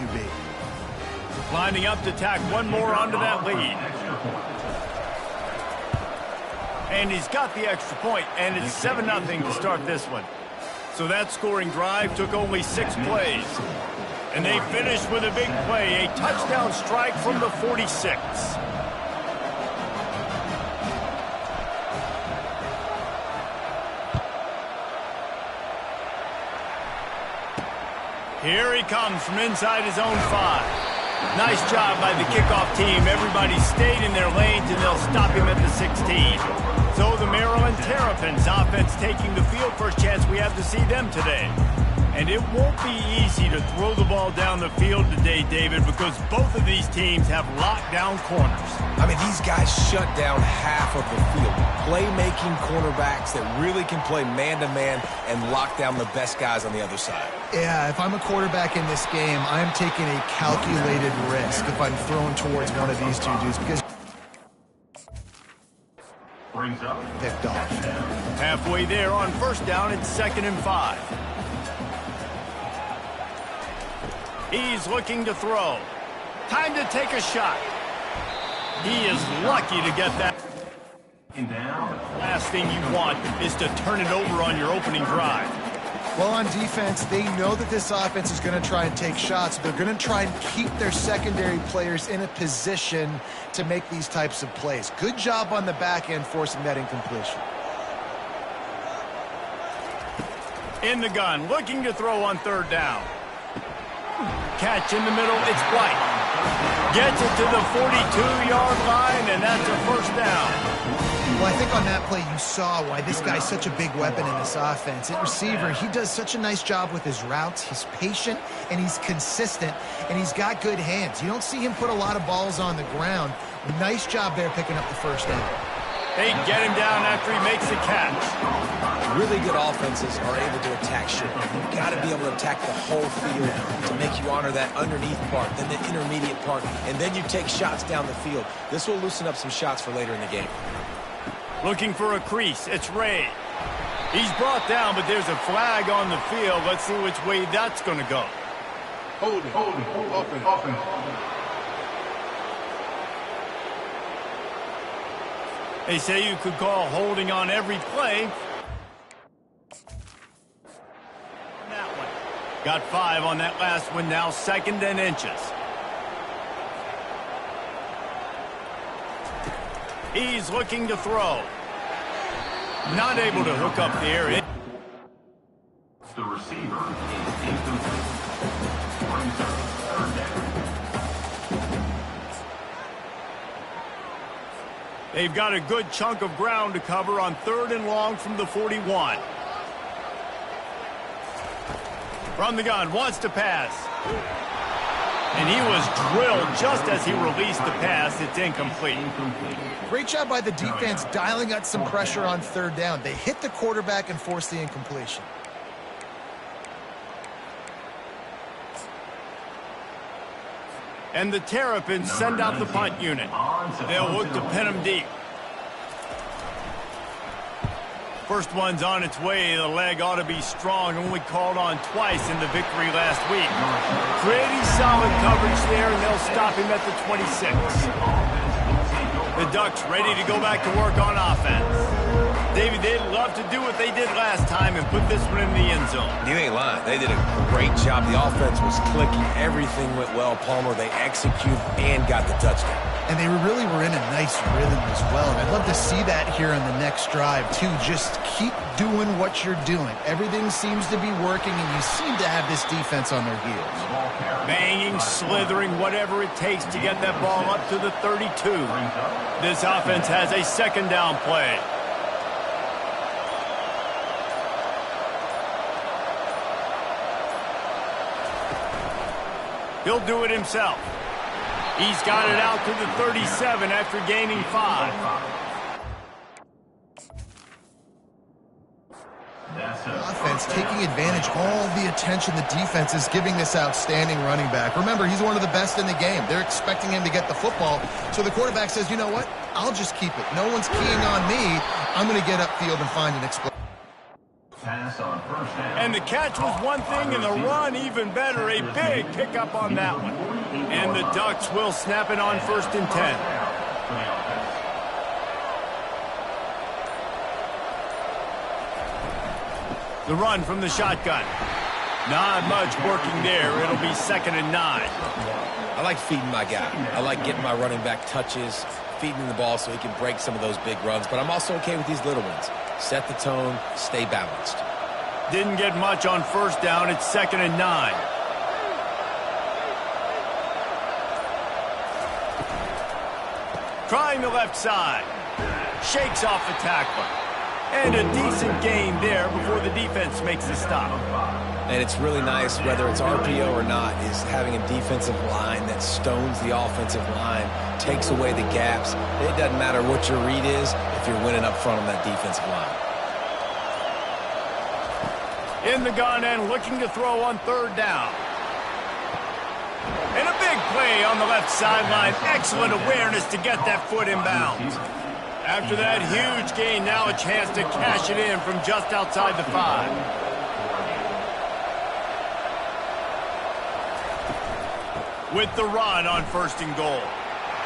QB. Lining up to tack one more onto that lead. And he's got the extra point, and it's 7-0 to start this one. So that scoring drive took only 6 plays. And they finished with a big play, a touchdown strike from the 46. Here he comes from inside his own 5. Nice job by the kickoff team. Everybody stayed in their lanes, and they'll stop him at the 16. So the Maryland Terrapins offense taking the field. First chance we have to see them today. And it won't be easy to throw the ball down the field today, David, because both of these teams have lockdown corners. I mean, these guys shut down half of the field. Playmaking cornerbacks that really can play man-to-man and lock down the best guys on the other side. Yeah, if I'm a quarterback in this game, I'm taking a calculated risk if I'm thrown towards one of these two dudes because picked off. Halfway there on first down, it's 2nd and 5. He's looking to throw. Time to take a shot. He is lucky to get that. Last thing you want is to turn it over on your opening drive. Well, on defense, they know that this offense is going to try and take shots. They're going to try and keep their secondary players in a position to make these types of plays. Good job on the back end forcing that incompletion. In the gun, looking to throw on 3rd down. Catch in the middle, it's White. Gets it to the 42-yard line, and that's a 1st down. Well, I think on that play you saw why this guy's such a big weapon in this offense. At receiver, he does such a nice job with his routes. He's patient, and he's consistent, and he's got good hands. You don't see him put a lot of balls on the ground. Nice job there picking up the 1st down. They get him down after he makes the catch. Really good offenses are able to attack short. You've got to be able to attack the whole field to make you honor that underneath part, then the intermediate part, and then you take shots down the field. This will loosen up some shots for later in the game. Looking for a crease, it's Ray. He's brought down, but there's a flag on the field. Let's see which way that's going to go. Hold it. They say you could call holding on every play. That one. Got 5 on that last one, now 2nd and inches. He's looking to throw. Not able to hook up the air. The receiver is incomplete. Brings up 3rd down. They've got a good chunk of ground to cover on 3rd and long from the 41. From the gun, wants to pass. And he was drilled just as he released the pass. It's incomplete. Great job by the defense dialing up some pressure on 3rd down. They hit the quarterback and forced the incompletion. And the Terrapins send out the punt unit. They'll look to pin him deep. First one's on its way. The leg ought to be strong. Only called on twice in the victory last week. Pretty solid coverage there, and they'll stop him at the 26. The Ducks ready to go back to work on offense. David, they'd love to do what they did last time and put this one in the end zone. You ain't lying. They did a great job. The offense was clicking. Everything went well. Palmer, they executed and got the touchdown. And they really were in a nice rhythm as well. And I'd love to see that here on the next drive, too. Just keep doing what you're doing. Everything seems to be working, and you seem to have this defense on their heels. Banging, slithering, whatever it takes to get that ball up to the 32. This offense has a 2nd down play. He'll do it himself. He's got it out to the 37 after gaining 5. Offense taking advantage of all the attention the defense is giving this outstanding running back. Remember, he's one of the best in the game. They're expecting him to get the football. So the quarterback says, you know what? I'll just keep it. No one's keying on me. I'm going to get upfield and find an explosion. pass on first down. And the catch was one thing, and the run even better. A big pickup on that one. And the Ducks will snap it on 1st and 10. The run from the shotgun. Not much working there. It'll be 2nd and 9. I like feeding my guy. I like getting my running back touches, feeding him the ball so he can break some of those big runs. But I'm also okay with these little ones. Set the tone, stay balanced. Didn't get much on 1st down. It's 2nd and 9. Trying the left side. Shakes off the tackler. And a decent gain there before the defense makes the stop. And it's really nice, whether it's RPO or not, is having a defensive line that stones the offensive line, takes away the gaps. It doesn't matter what your read is if you're winning up front on that defensive line. In the gun and looking to throw on 3rd down. And a big play on the left sideline. Excellent awareness to get that foot in bounds. After that huge gain, now a chance to cash it in from just outside the 5. With the run on 1st and goal.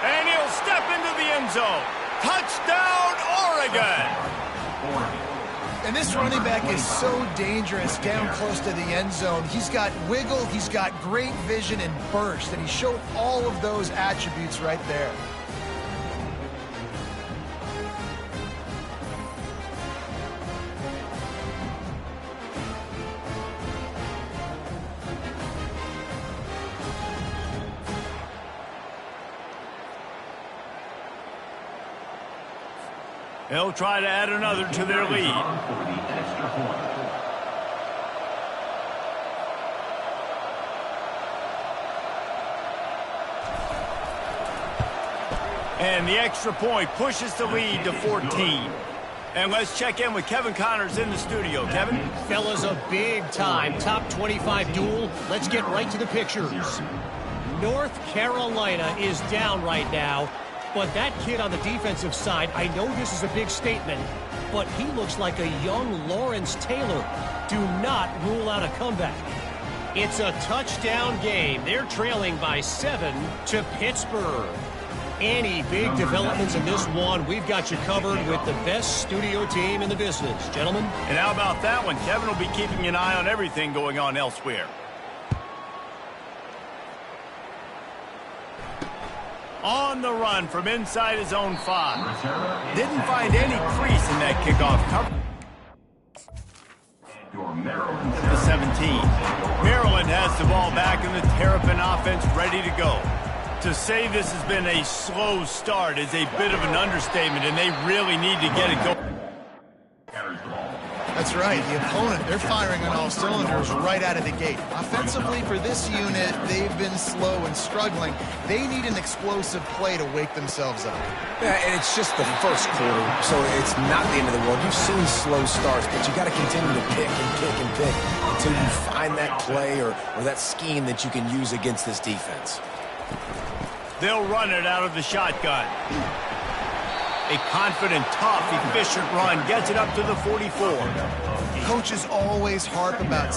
And he'll step into the end zone. Touchdown, Oregon! And this running back is so dangerous down close to the end zone. He's got wiggle, he's got great vision and burst, and he showed all of those attributes right there. They'll try to add another to their lead. And the extra point pushes the lead to 14. And let's check in with Kevin Connors in the studio. Kevin? Fellas, a big-time top 25 duel. Let's get right to the pictures. North Carolina is down right now. But that kid on the defensive side, I know this is a big statement, but he looks like a young Lawrence Taylor. Do not rule out a comeback. It's a touchdown game. They're trailing by 7 to Pittsburgh. Any big developments in this one, we've got you covered with the best studio team in the business. Gentlemen? And how about that one? Kevin will be keeping an eye on everything going on elsewhere. On the run from inside his own 5. Didn't find any crease in that kickoff cover. The 17. Maryland has the ball back in the Terrapin offense ready to go. To say this has been a slow start is a bit of an understatement, and they really need to get it going. That's right. The opponent, they're firing on all cylinders right out of the gate. Offensively, for this unit, they've been slow and struggling. They need an explosive play to wake themselves up. Yeah, and it's just the first quarter, so it's not the end of the world. You've seen slow starts, but you got to continue to pick and pick and pick until you find that play or that scheme that you can use against this defense. They'll run it out of the shotgun. A confident, tough, efficient run gets it up to the 44. Coaches always harp about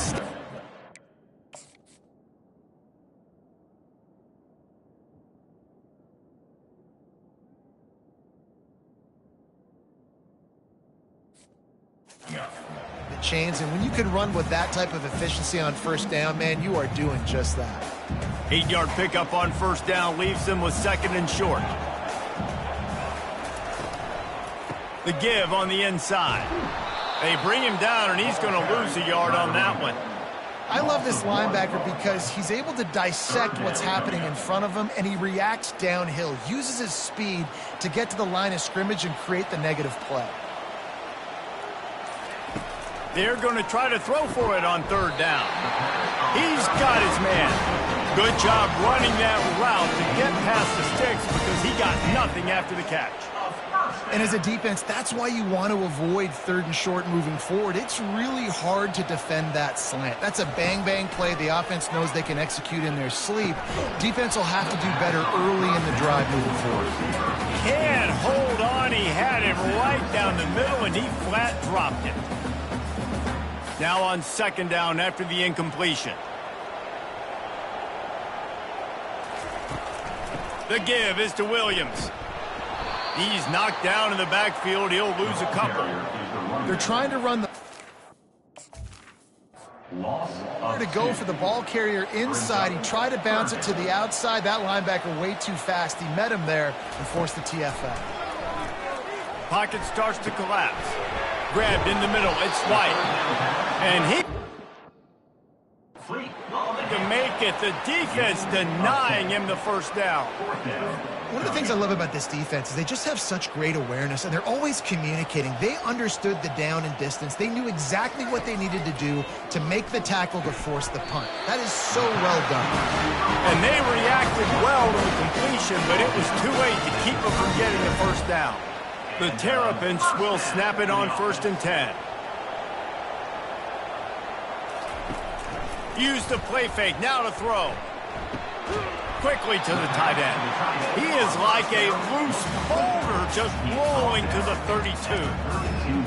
the chains, and when you can run with that type of efficiency on 1st down, man, you are doing just that. 8-yard pickup on 1st down leaves them with 2nd and short. The give on the inside. They bring him down, and he's going to lose a yard on that one. I love this linebacker because he's able to dissect what's happening in front of him, and he reacts downhill, uses his speed to get to the line of scrimmage and create the negative play. They're going to try to throw for it on 3rd down. He's got his man. Good job running that route to get past the sticks because he got nothing after the catch. And as a defense, that's why you want to avoid 3rd and short moving forward. It's really hard to defend that slant. That's a bang-bang play the offense knows they can execute in their sleep. Defense will have to do better early in the drive moving forward. Can't hold on. He had him right down the middle, and he flat dropped it. Now on second down after the incompletion. The give is to Williams. He's knocked down in the backfield. He'll lose a couple. They're trying to run the... To go for the ball carrier inside. He tried to bounce it to the outside. That linebacker way too fast. He met him there and forced the TFL. Pocket starts to collapse. Grabbed in the middle. It's White. And he... to make it. The defense denying him the first down. One of the things I love about this defense is they just have such great awareness, and they're always communicating. They understood the down and distance. They knew exactly what they needed to do to make the tackle to force the punt. That is so well done. And they reacted well to the completion, but it was too late to keep them from getting the first down. The Terrapins will snap it on 1st and 10. Use the play fake, now to throw. Quickly to the tight end. He is like a loose boulder just rolling to the 32.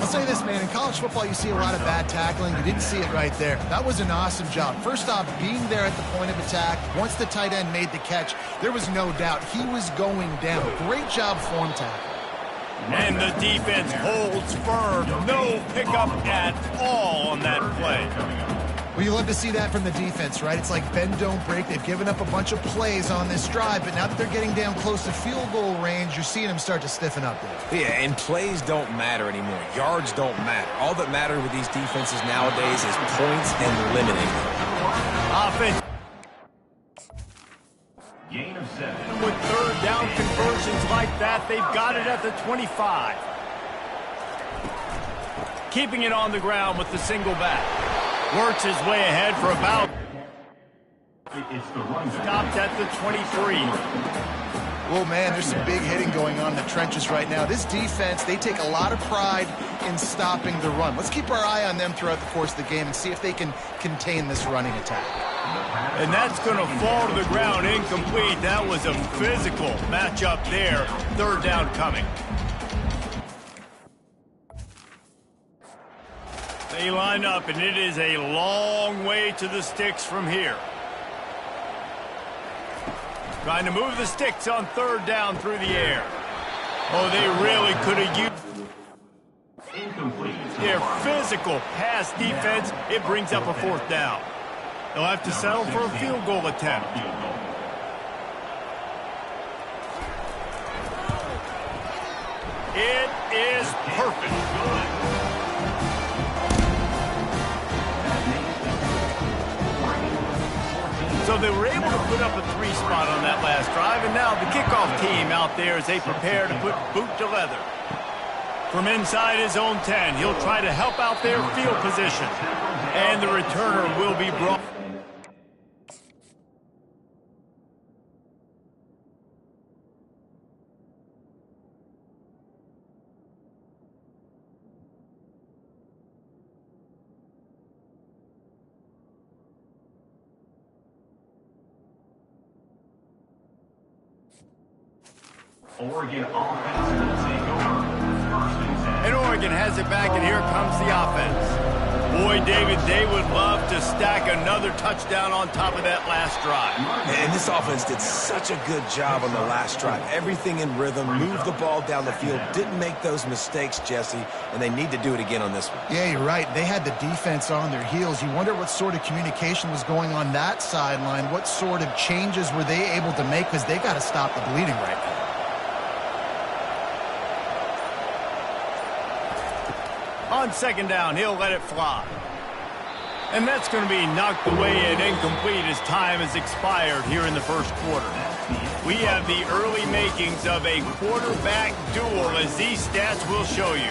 I'll say this, man. In college football, you see a lot of bad tackling. You didn't see it right there. That was an awesome job. First off, being there at the point of attack. Once the tight end made the catch, there was no doubt he was going down. Great job form tackle. And the defense holds firm. No pickup at all on that play. Well, you love to see that from the defense, right? It's like bend, don't break. They've given up a bunch of plays on this drive, but now that they're getting down close to field goal range, you're seeing them start to stiffen up there. Yeah, and plays don't matter anymore. Yards don't matter. All that matters with these defenses nowadays is points and limiting them. Offense. Gain of 7. With third down conversions like that, they've got it at the 25. Keeping it on the ground with the single back. Works his way ahead for about... Stopped at the 23. Oh, man, there's some big hitting going on in the trenches right now. This defense, they take a lot of pride in stopping the run. Let's keep our eye on them throughout the course of the game and see if they can contain this running attack. And that's going to fall to the ground incomplete. That was a physical matchup there. Third down coming. They line up, and it is a long way to the sticks from here. Trying to move the sticks on third down through the air. Oh, they really could have used their physical pass defense. It brings up a fourth down. They'll have to settle for a field goal attempt. It is perfect. So they were able to put up a 3 spot on that last drive, and now the kickoff team out there as they prepare to put boot to leather. From inside his own 10, he'll try to help out their field position. And the returner will be brought. Oregon offense will take over. 1st and 10. And Oregon has it back, and here comes the offense. Boy, David, they would love to stack another touchdown on top of that last drive. And this offense did such a good job on the last drive. Everything in rhythm, moved the ball down the field, didn't make those mistakes, Jesse, and they need to do it again on this one. Yeah, you're right. They had the defense on their heels. You wonder what sort of communication was going on that sideline. What sort of changes were they able to make, because they got to stop the bleeding right now. On second down, he'll let it fly. And that's going to be knocked away and incomplete as time has expired here in the first quarter. We have the early makings of a quarterback duel, as these stats will show you.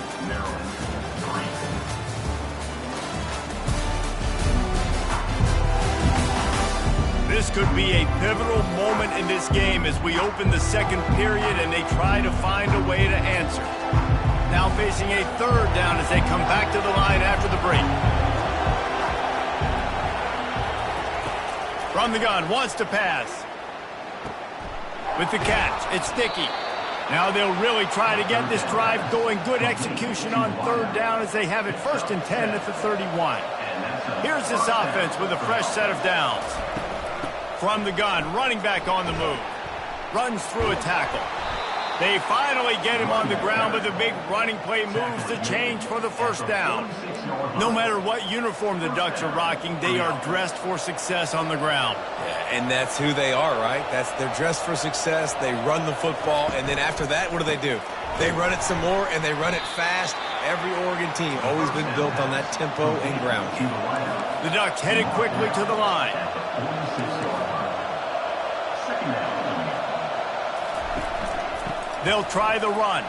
This could be a pivotal moment in this game as we open the second period and they try to find a way to answer. Now facing a third down as they come back to the line after the break. From the gun, wants to pass. With the catch, it's Sticky. Now they'll really try to get this drive going. Good execution on third down as they have it 1st and 10 at the 31. Here's this offense with a fresh set of downs. From the gun, running back on the move. Runs through a tackle. They finally get him on the ground, but the big running play moves the change for the first down. No matter what uniform the Ducks are rocking, they are dressed for success on the ground. Yeah, and that's who they are, right? They're dressed for success. They run the football, and then after that, what do? They run it some more, and they run it fast. Every Oregon team always been built on that tempo and ground. The Ducks headed quickly to the line. They'll try the run.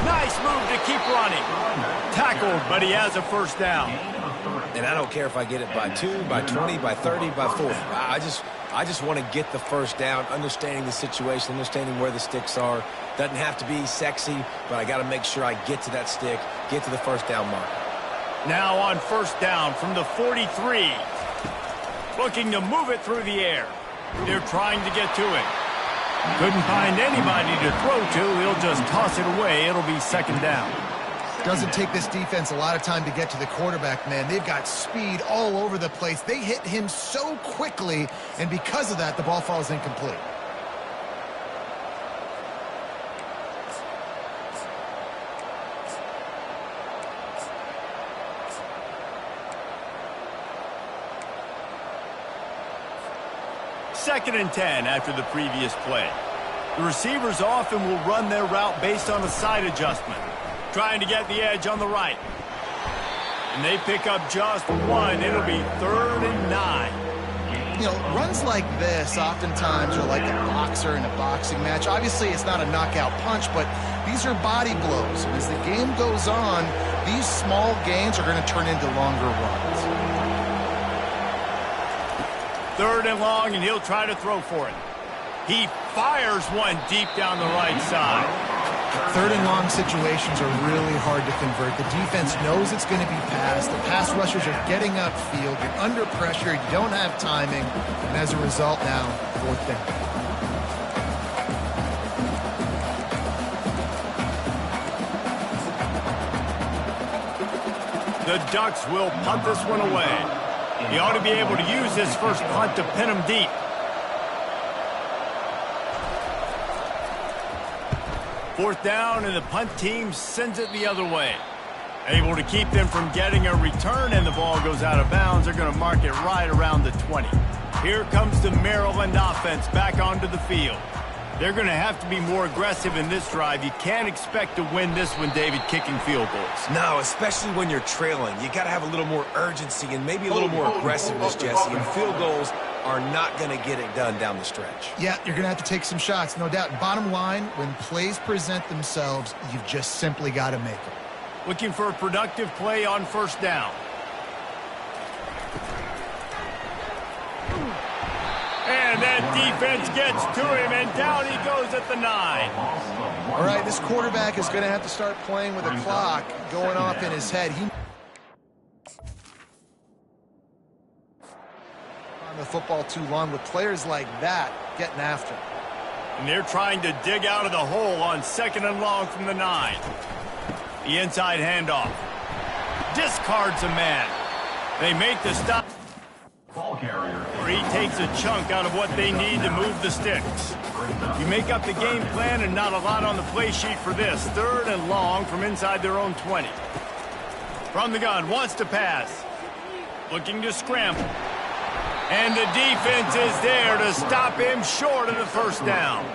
Nice move to keep running. Tackled, but he has a first down. And I don't care if I get it by 2, by 20, by 30, by 40. I just want to get the first down, understanding the situation, understanding where the sticks are. Doesn't have to be sexy, but I got to make sure I get to that stick, get to the first down mark. Now on first down from the 43. Looking to move it through the air. They're trying to get to it. Couldn't find anybody to throw to. He'll just toss it away. It'll be second down. Doesn't take this defense a lot of time to get to the quarterback, man. They've got speed all over the place. They hit him so quickly, and because of that, the ball falls incomplete. Second and 10 after the previous play. The receivers often will run their route based on a side adjustment, trying to get the edge on the right. And they pick up just one. It'll be 3rd and 9. You know, runs like this oftentimes are like a boxer in a boxing match. Obviously, it's not a knockout punch, but these are body blows. And as the game goes on, these small gains are going to turn into longer runs. 3rd and long, and he'll try to throw for it. He fires one deep down the right side. 3rd and long situations are really hard to convert. The defense knows it's going to be passed. The pass rushers are getting upfield. You're under pressure. You don't have timing. And as a result now, 4th down. The Ducks will punt this one away. He ought to be able to use this first punt to pin him deep. Fourth down, and the punt team sends it the other way. Able to keep them from getting a return, and the ball goes out of bounds. They're going to mark it right around the 20. Here comes the Maryland offense back onto the field. They're going to have to be more aggressive in this drive. You can't expect to win this one, David, kicking field goals. No, especially when you're trailing. You got to have a little more urgency and maybe a little more aggressiveness, Jesse. And field goals are not going to get it done down the stretch. Yeah, you're going to have to take some shots, no doubt. Bottom line, when plays present themselves, you've just simply got to make them. Looking for a productive play on first down. And that defense gets to him, and down he goes at the 9. All right, this quarterback is going to have to start playing with a clock going off in his head. He on the football too long with players like that getting after him. And they're trying to dig out of the hole on 2nd and long from the 9. The inside handoff. Discards a man. They make the stop. Ball carrier. He takes a chunk out of what they need to move the sticks. You make up the game plan and not a lot on the play sheet for this. 3rd and long from inside their own 20. From the gun, wants to pass. Looking to scramble. And the defense is there to stop him short of the first down.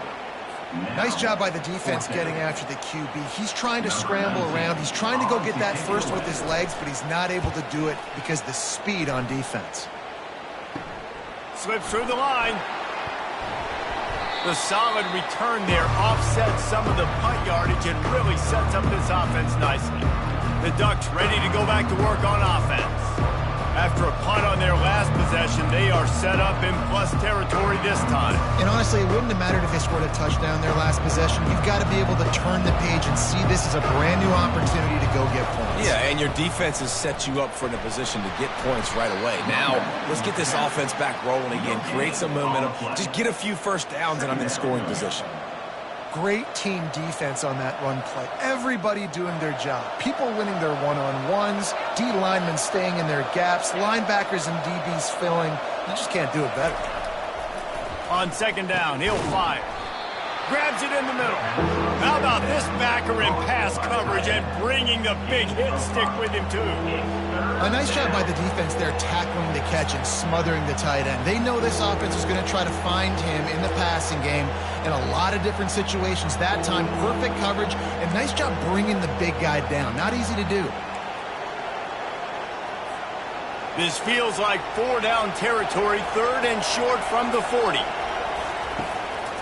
Nice job by the defense getting after the QB. He's trying to scramble around. He's trying to go get that first with his legs, but he's not able to do it because of the speed on defense. Slips through the line. The solid return there offsets some of the punt yardage and really sets up this offense nicely. The Ducks ready to go back to work on offense. After a punt on their last possession, they are set up in plus territory this time. And honestly, it wouldn't have mattered if they scored a touchdown their last possession. You've got to be able to turn the page and see this as a brand new opportunity to go get points. Yeah, and your defense has set you up for in a position to get points right away. Now, let's get this offense back rolling again, create some momentum, just get a few first downs, and I'm in scoring position. great team defense on that run play. Everybody doing their job. People winning their one-on-ones, D linemen staying in their gaps, linebackers and DBs filling. You just can't do it better. On second down, he'll fire. Grabs it in the middle. How about this backer in pass coverage and bringing the big hit stick with him, too? A nice job by the defense there tackling the catch and smothering the tight end. They know this offense is going to try to find him in the passing game in a lot of different situations. That time, perfect coverage and nice job bringing the big guy down. Not easy to do. This feels like 4-down territory, 3rd and short from the 40.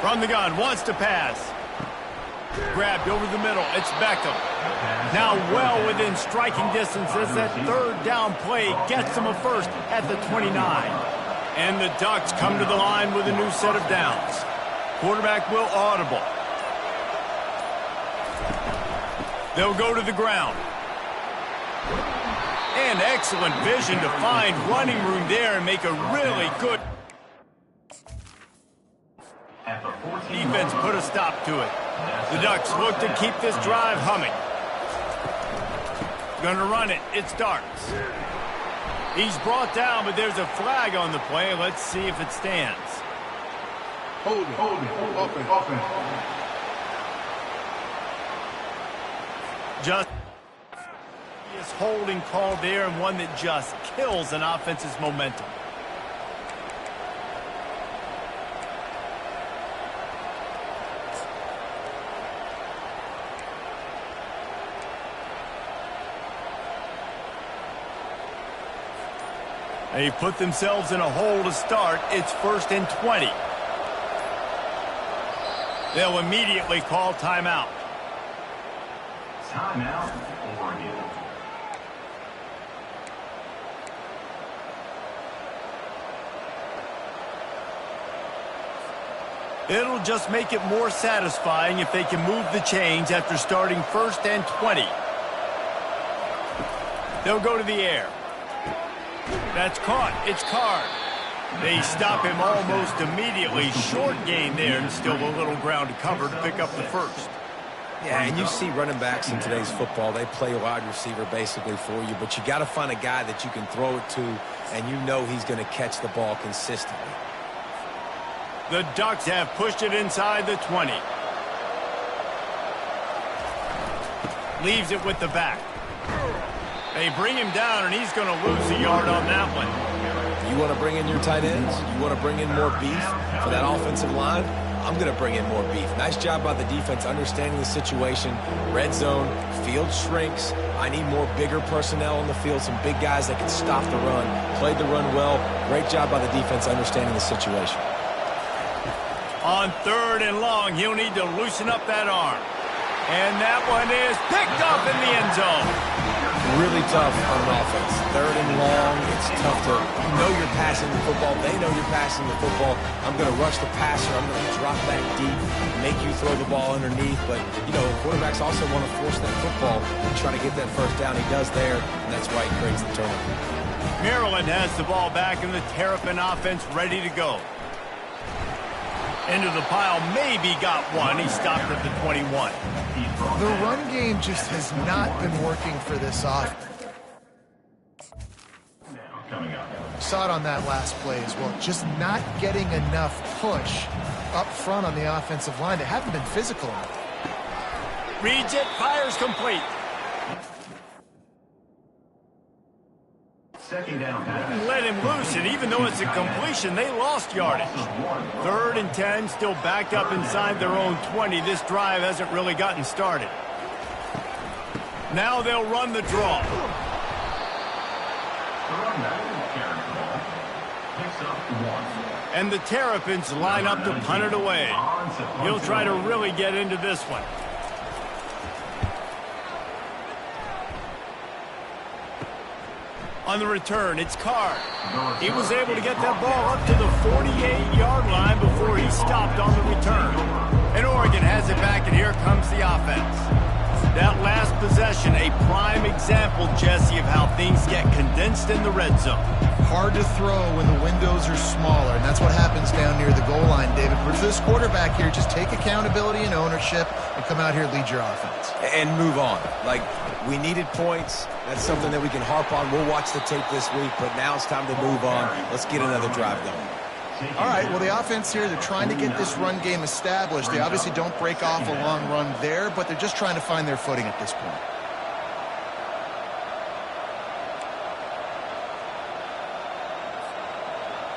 From the gun, wants to pass. Grabbed over the middle, it's Beckham. Now well within striking distance as that 3rd down play gets them a first at the 29. And the Ducks come to the line with a new set of downs. Quarterback will audible. They'll go to the ground. And excellent vision to find running room there and make a really good defense put a stop to it. The Ducks look to keep this drive humming. Gonna run it. It starts. He's brought down, but there's a flag on the play. Let's see if it stands. Hold it. Offense. Just this holding call there, and one that just kills an offense's momentum. They put themselves in a hole to start. It's 1st and 20. They'll immediately call timeout. Timeout, Oregon. It'll just make it more satisfying if they can move the chains after starting 1st and 20. They'll go to the air. That's caught. It's Card. They stop him almost immediately. Short gain there, and still a little ground to cover to pick up the first. Yeah, and you see running backs in today's football, they play a wide receiver basically for you, but you got to find a guy that you can throw it to, and you know he's going to catch the ball consistently. The Ducks have pushed it inside the 20. Leaves it with the back. They bring him down, and he's going to lose a yard on that one. You want to bring in your tight ends? You want to bring in more beef for that offensive line? I'm going to bring in more beef. Nice job by the defense understanding the situation. Red zone, field shrinks. I need more bigger personnel on the field, some big guys that can stop the run. Played the run well. Great job by the defense understanding the situation. On 3rd and long, he'll need to loosen up that arm. And that one is picked up in the end zone. Really tough on an offense. 3rd and long, it's tough to know you're passing the football. They know you're passing the football. I'm going to rush the passer. I'm going to drop back deep, make you throw the ball underneath. But, you know, quarterbacks also want to force that football and try to get that first down. He does there, and that's why he creates the turnover. Maryland has the ball back, and the Terrapin offense ready to go. Into the pile, maybe got one. He stopped at the 21. The run game just has not been working for this offense. Saw it on that last play as well. Just not getting enough push up front on the offensive line. They haven't been physical enough. Reads it, fires complete. Second down pass. Let him loose, and even though it's a completion, they lost yardage. 3rd and 10, still backed up inside their own 20. This drive hasn't really gotten started. Now they'll run the draw. And the Terrapins line up to punt it away. He'll try to really get into this one. On the return, it's Card. He was able to get that ball up to the 48-yard line before he stopped on the return. And Oregon has it back, and here comes the offense. That last possession, a prime example, Jesse, of how things get condensed in the red zone. Hard to throw when the wind those are smaller, and that's what happens down near the goal line, David. But for this quarterback here, just take accountability and ownership and come out here and lead your offense. And move on. Like, we needed points. That's something that we can harp on. We'll watch the tape this week, but now it's time to move on. Let's get another drive going. All right, well, the offense here, they're trying to get this run game established. They obviously don't break off a long run there, but they're just trying to find their footing at this point.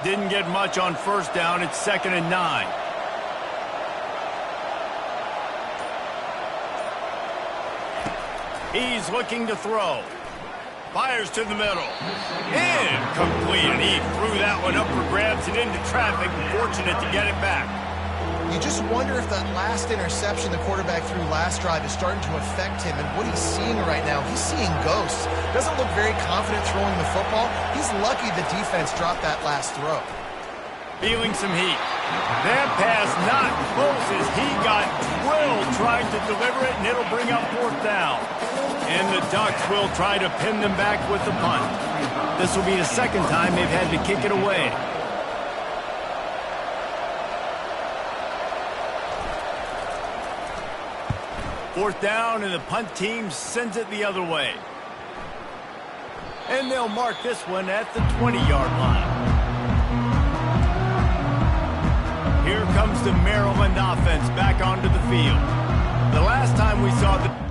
Didn't get much on first down. It's 2nd and 9. He's looking to throw. Fires to the middle. Incomplete. And he threw that one up for grabs and into traffic. Fortunate to get it back. You just wonder if that last interception the quarterback threw last drive is starting to affect him and what he's seeing right now. He's seeing ghosts. Doesn't look very confident throwing the football. He's lucky the defense dropped that last throw. Feeling some heat. That pass not close as he got drilled trying to deliver it, and it'll bring up 4th down. And the Ducks will try to pin them back with the punt. This will be the 2nd time they've had to kick it away. Fourth down, and the punt team sends it the other way. And they'll mark this one at the 20-yard line. Here comes the Maryland offense back onto the field. The last time we saw the...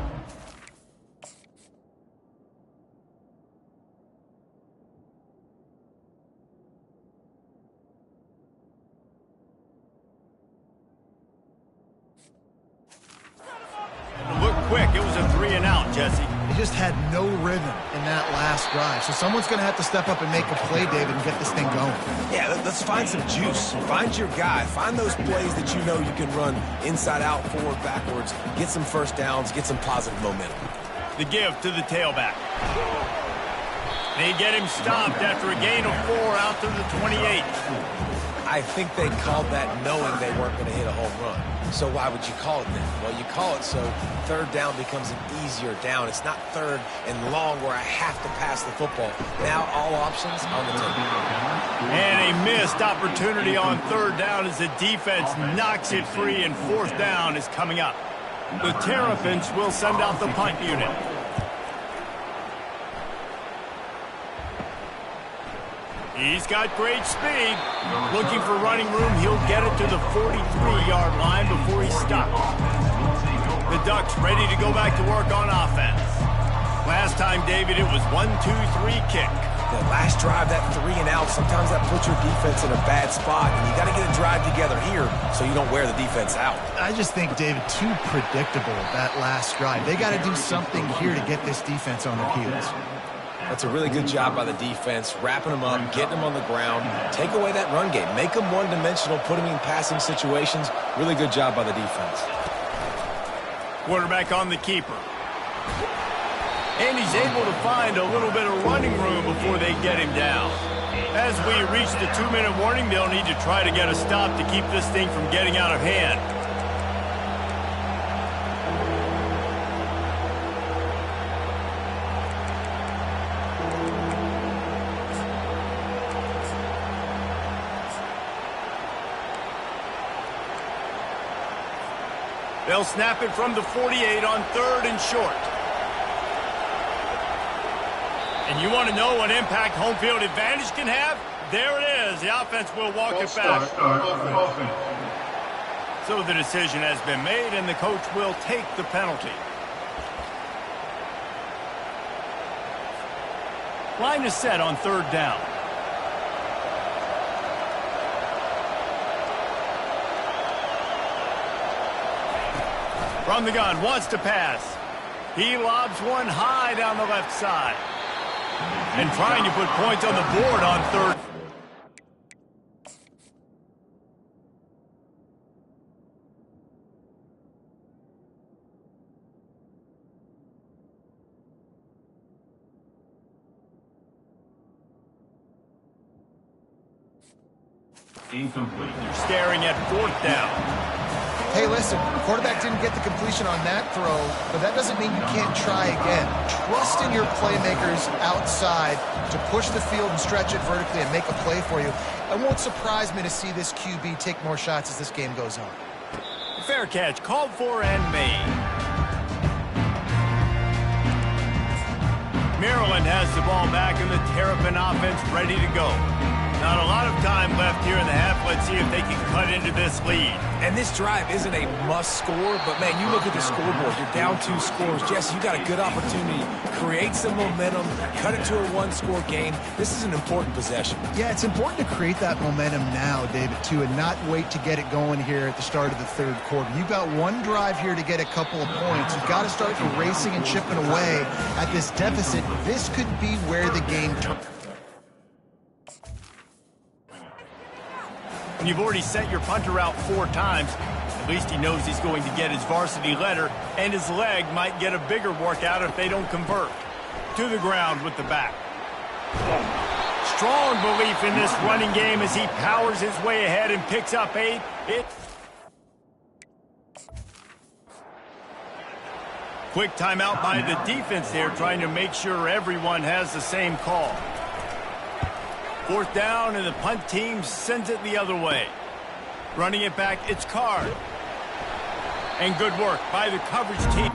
Look quick, it was a 3-and-out, Jesse. He just had no rhythm in that last drive. So someone's going to have to step up and make a play, David, and get this thing going. Yeah, let's find some juice. Find your guy. Find those plays that you know you can run inside out, forward, backwards. Get some first downs. Get some positive momentum. The give to the tailback. They get him stopped after a gain of 4 out to the 28. I think they called that knowing they weren't going to hit a home run. So why would you call it then? Well, you call it so 3rd down becomes an easier down. It's not 3rd and long where I have to pass the football. Now all options on the table. And a missed opportunity on 3rd down as the defense knocks it free, and 4th down is coming up. The Terrapins will send out the punt unit. He's got great speed. Looking for running room, he'll get it to the 43-yard line before he stops. The Ducks ready to go back to work on offense. Last time, David, it was 1-2-3 kick. The last drive, that 3-and-out, sometimes that puts your defense in a bad spot, and you got to get a drive together here so you don't wear the defense out. I just think, David, too predictable, that last drive. They got to do something here to get this defense on their heels. That's a really good job by the defense, wrapping them up, getting them on the ground. Take away that run game. Make them one-dimensional, put them in passing situations. Really good job by the defense. Quarterback on the keeper. And he's able to find a little bit of running room before they get him down. As we reach the 2-minute warning, they'll need to try to get a stop to keep this thing from getting out of hand. They'll snap it from the 48 on 3rd and short. And you want to know what impact home field advantage can have? There it is. The offense will walk it back. So the decision has been made, and the coach will take the penalty. Line is set on 3rd down. From the gun, wants to pass. He lobs one high down the left side. And trying to put points on the board on 3rd. Incomplete. Staring at 4th down. Hey, listen, quarterback didn't get the completion on that throw, but that doesn't mean you can't try again. Trust in your playmakers outside to push the field and stretch it vertically and make a play for you. It won't surprise me to see this QB take more shots as this game goes on. Fair catch, called for and made. Maryland has the ball back and the Terrapin offense ready to go. Not a lot of time left here in the half. Let's see if they can cut into this lead. And this drive isn't a must score, but man, you look at the scoreboard. You're down 2 scores. Jesse, you got a good opportunity. Create some momentum. Cut it to a 1-score game. This is an important possession. Yeah, it's important to create that momentum now, David, too, and not wait to get it going here at the start of the third quarter. You've got one drive here to get a couple of points. You've got to start racing and chipping away at this deficit. This could be where the game turns. And you've already sent your punter out 4 times. At least he knows he's going to get his varsity letter, and his leg might get a bigger workout if they don't convert. To the ground with the back. Strong belief in this running game as he powers his way ahead and picks up 8. Quick timeout by the defense there, trying to make sure everyone has the same call. 4th down, and the punt team sends it the other way. Running it back, it's Card. And good work by the coverage team.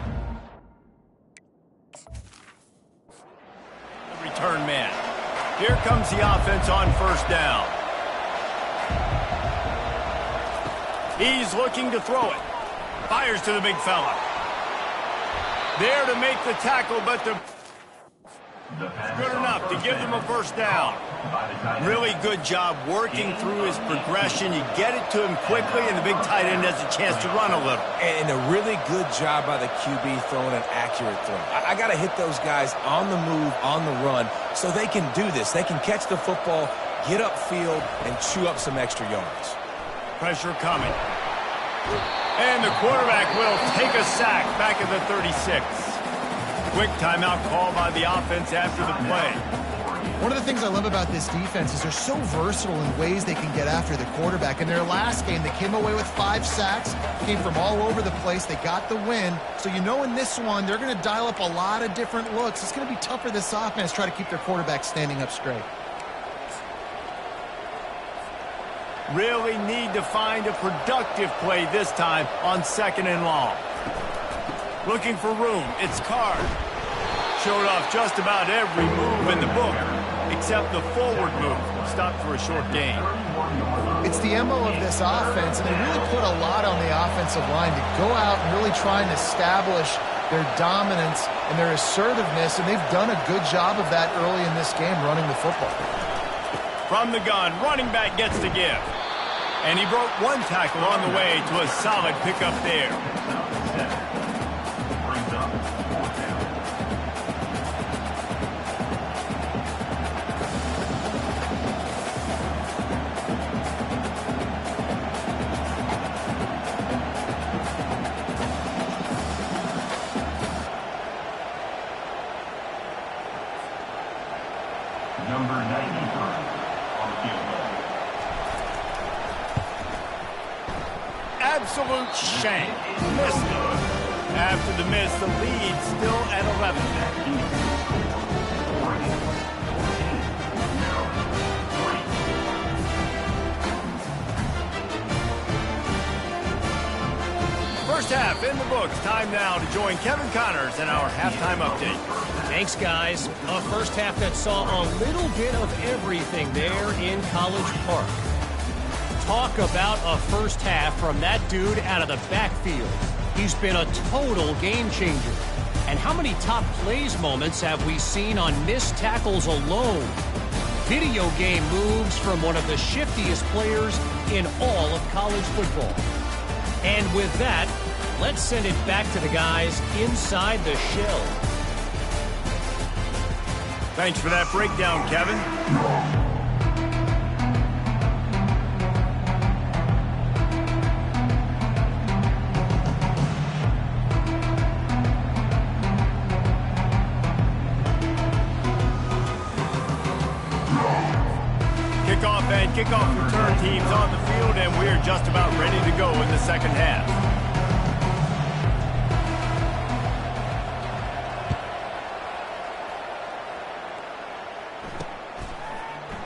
The return man. Here comes the offense on 1st down. He's looking to throw it. Fires to the big fella. There to make the tackle, but the good enough to give them a 1st down. Really good job working through his progression. You get it to him quickly, and the big tight end has a chance to run a little. And a really good job by the QB throwing an accurate throw. I got to hit those guys on the move, on the run, so they can do this. They can catch the football, get upfield, and chew up some extra yards. Pressure coming. And the quarterback will take a sack back at the 36. Quick timeout call by the offense after the play. One of the things I love about this defense is they're so versatile in ways they can get after the quarterback. In their last game, they came away with 5 sacks, came from all over the place. They got the win. So you know in this one, they're going to dial up a lot of different looks. It's going to be tough for this offense to try to keep their quarterback standing up straight. Really need to find a productive play this time on 2nd and long. Looking for room, it's Card. Showed off just about every move in the book, except the forward move. Stopped for a short gain. It's the MO of this offense, and they really put a lot on the offensive line to go out and really try and establish their dominance and their assertiveness, and they've done a good job of that early in this game running the football. From the gun, running back gets to give. And he broke 1 tackle on the way to a solid pickup there. Number 93 on the field. Absolute shank. Missed it. After the miss, the lead still at 11. First half in the books. Time now to join Kevin Connors in our halftime update. Thanks, guys. A first half that saw a little bit of everything there in College Park. Talk about a first half from that dude out of the backfield. He's been a total game changer. And how many top plays moments have we seen on missed tackles alone? Video game moves from one of the shiftiest players in all of college football. And with that, let's send it back to the guys inside the shell. Thanks for that breakdown, Kevin. Kickoff kickoff and kickoff return teams on the field, and we're just about ready to go in the second half.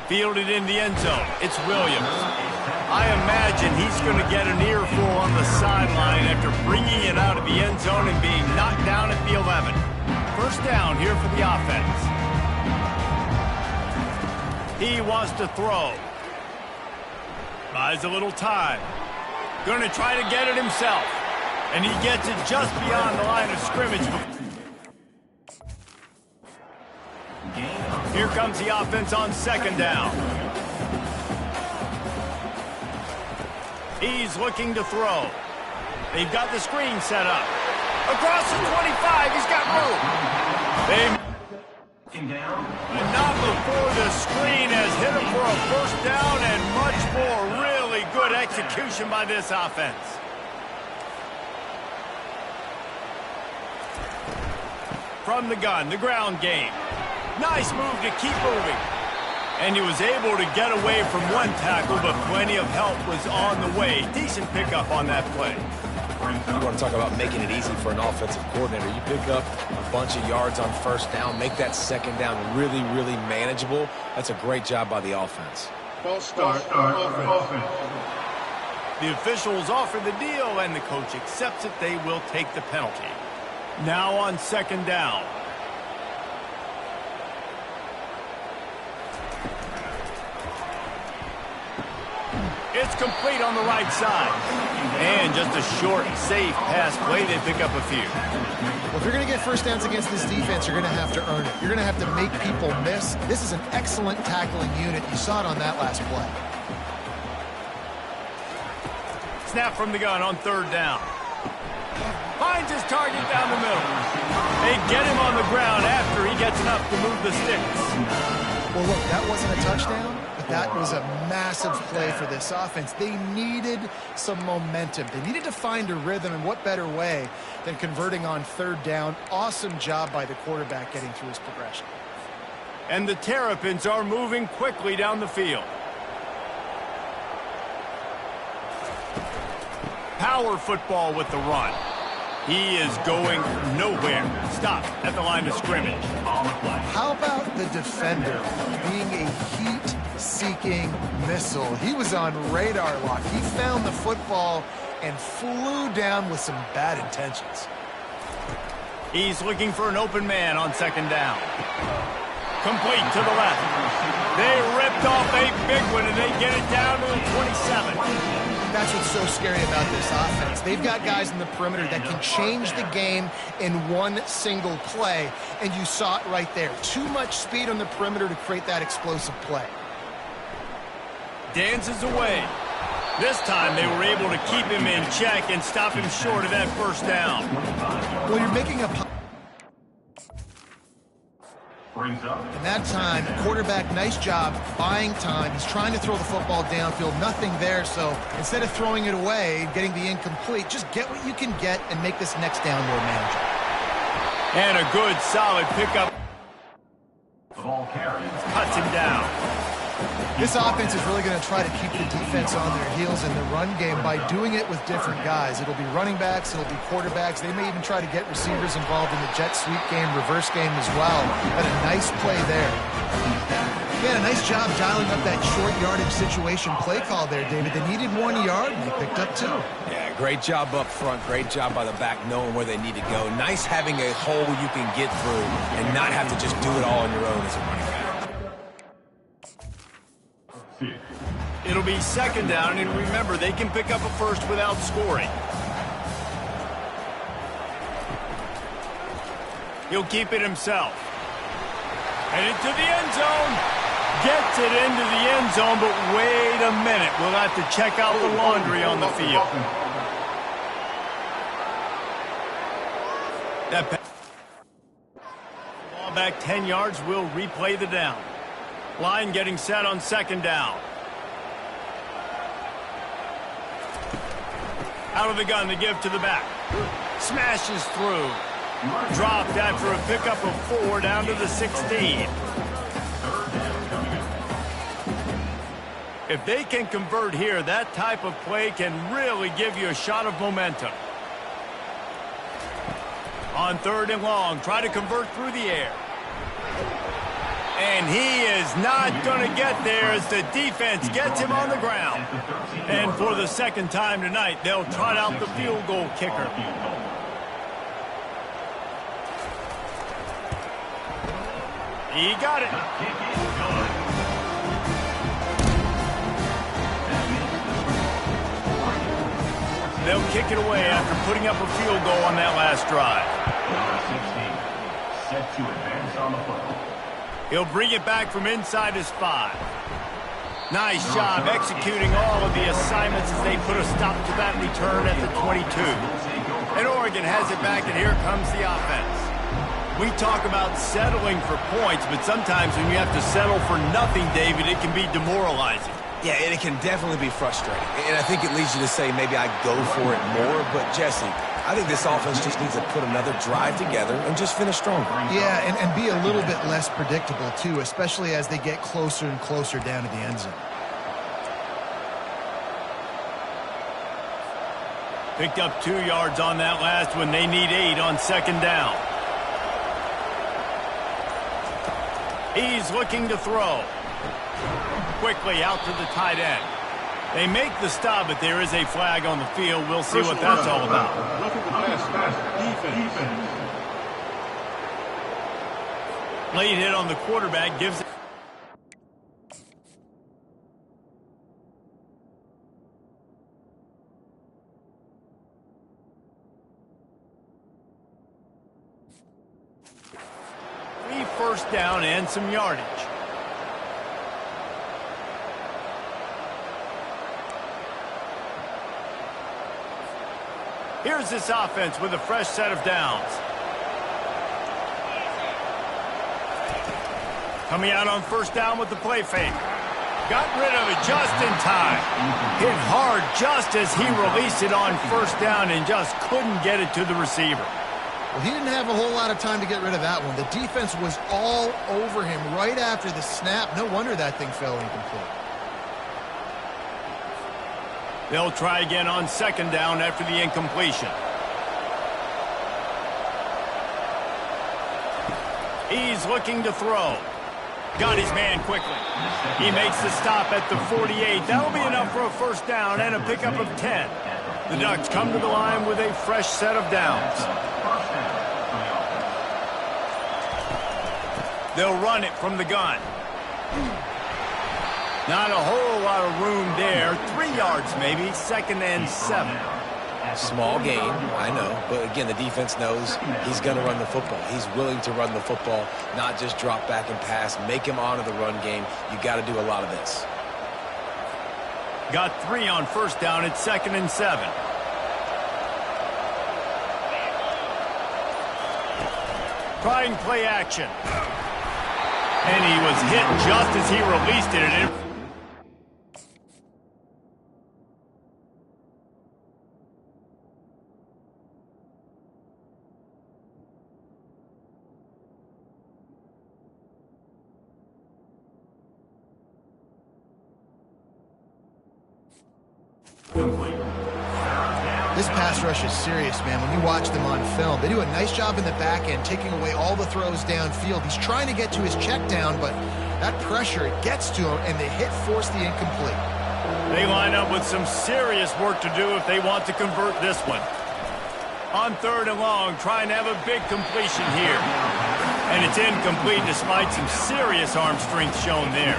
Fielded in the end zone. It's Williams. I imagine he's going to get an earful on the sideline after bringing it out of the end zone and being knocked down at the 11. First down here for the offense. He wants to throw. Buys a little time. Going to try to get it himself. And he gets it just beyond the line of scrimmage. Here comes the offense on second down. He's looking to throw. They've got the screen set up. Across the 25, he's got room. And not before the screen has hit him for a first down and much more. Really good execution by this offense. From the gun, the ground game. Nice move to keep moving. And he was able to get away from one tackle, but plenty of help was on the way. Decent pickup on that play. You want to talk about making it easy for an offensive coordinator. You pick up a bunch of yards on first down, make that second down really, really manageable. That's a great job by the offense. False start. Offense. The officials offer the deal, and the coach accepts it. They will take the penalty. Now on second down. It's complete on the right side. And just a short, safe pass play. They pick up a few. Well, if you're going to get first downs against this defense, you're going to have to earn it. You're going to have to make people miss. This is an excellent tackling unit. You saw it on that last play. Snap from the gun on third down. Finds his target down the middle. They get him on the ground after he gets enough to move the sticks. Well, look, that wasn't a touchdown, but that was a massive play for this offense. They needed some momentum. They needed to find a rhythm, and what better way than converting on third down. Awesome job by the quarterback getting through his progression. And the Terrapins are moving quickly down the field. Power football with the run. He is going nowhere. Stop at the line of scrimmage. How about the defender being a heat-seeking missile? He was on radar lock. He found the football and flew down with some bad intentions. He's looking for an open man on second down. Complete to the left. They ripped off a big one, and they get it down to the 27. That's what's so scary about this offense. They've got guys in the perimeter that can change the game in one single play, and you saw it right there. Too much speed on the perimeter to create that explosive play. Dances away. This time they were able to keep him in check and stop him short of that first down. Well, you're making a... Brings up. In that time, quarterback, nice job buying time. He's trying to throw the football downfield, nothing there. So instead of throwing it away, getting the incomplete, just get what you can get and make this next down more manageable. And a good, solid pickup. The ball carries. Cuts him down. This offense is really going to try to keep the defense on their heels in the run game by doing it with different guys. It'll be running backs, it'll be quarterbacks. They may even try to get receivers involved in the jet sweep game, reverse game as well. But a nice play there. Yeah, a nice job dialing up that short yardage situation play call there, David. They needed 1 yard, and they picked up 2. Yeah, great job up front. Great job by the back knowing where they need to go. Nice having a hole you can get through and not have to just do it all on your own as a running back. It'll be second down, and remember, they can pick up a first without scoring. He'll keep it himself. And into the end zone. Gets it into the end zone, but wait a minute. We'll have to check out the laundry on the field. That ball back 10 yards. We'll replay the down. Line getting set on second down. Out of the gun to give to the back. Smashes through. Dropped after a pickup of 4 down to the 16. If they can convert here, that type of play can really give you a shot of momentum. On 3rd and long, try to convert through the air. And he is not going to get there as the defense gets him on the ground. And for the second time tonight, they'll trot out the field goal kicker. He got it. They'll kick it away after putting up a field goal on that last drive. Set to advance on the football. He'll bring it back from inside his 5. Nice job executing all of the assignments as they put a stop to that return at the 22. And Oregon has it back, and here comes the offense. We talk about settling for points, but sometimes when you have to settle for nothing, David, it can be demoralizing. Yeah, and it can definitely be frustrating. And I think it leads you to say maybe I go for it more. But, Jesse, I think this offense just needs to put another drive together and just finish stronger. Yeah, and be a little bit less predictable, too, especially as they get closer and closer down to the end zone. Picked up 2 yards on that last one. They need 8 on 2nd down. He's looking to throw. Quickly out to the tight end. They make the stop, but there is a flag on the field. We'll see what that's all about. Look at the pass. Defense. Late hit on the quarterback gives it. First down and some yardage. Here's this offense with a fresh set of downs. Coming out on 1st down with the play fake. Got rid of it just in time. Hit hard just as he released it on 1st down and just couldn't get it to the receiver. Well, he didn't have a whole lot of time to get rid of that one. The defense was all over him right after the snap. No wonder that thing fell incomplete. They'll try again on 2nd down after the incompletion. He's looking to throw. Got his man quickly. He makes the stop at the 48. That'll be enough for a 1st down and a pickup of 10. The Ducks come to the line with a fresh set of downs. They'll run it from the gun. Not a whole lot of room there. 3 yards maybe. 2nd and 7. Small gain, I know. But, again, the defense knows he's going to run the football. He's willing to run the football, not just drop back and pass. Make him honor the run game. You got to do a lot of this. Got 3 on 1st down at 2nd and 7. Trying play action. And he was hit just as he released it. And This pass rush is serious, man. When you watch them on film, they do a nice job in the back end, taking away all the throws downfield. He's trying to get to his check down, but that pressure, it gets to him, and the hit forced the incomplete. they line up with some serious work to do if they want to convert this one. On 3rd and long, trying to have a big completion here. And it's incomplete despite some serious arm strength shown there.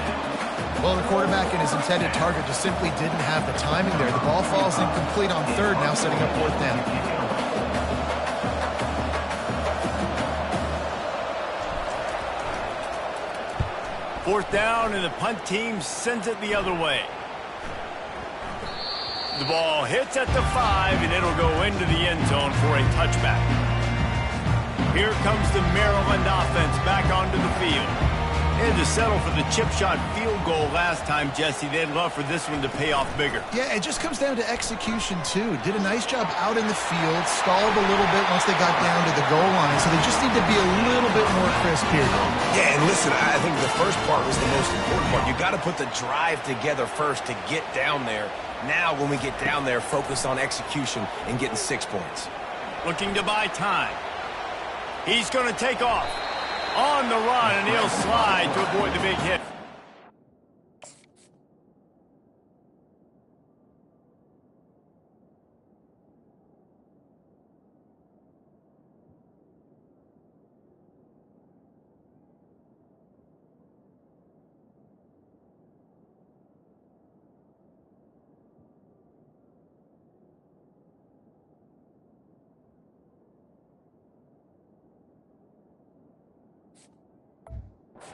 Well, the quarterback and his intended target just simply didn't have the timing there. The ball falls incomplete on 3rd, now setting up 4th down. Fourth down, and the punt team sends it the other way. The ball hits at the 5, and it'll go into the end zone for a touchback. Here comes the Maryland offense back onto the field. They had to settle for the chip shot field goal last time, Jesse. They'd love for this one to pay off bigger. Yeah, it just comes down to execution, too. Did a nice job out in the field, stalled a little bit once they got down to the goal line, so they just need to be a little bit more crisp here. Yeah, and listen, I think the first part was the most important part. You got to put the drive together first to get down there. Now, when we get down there, focus on execution and getting 6 points. Looking to buy time. He's going to take off. On the run, and he'll slide to avoid the big hit.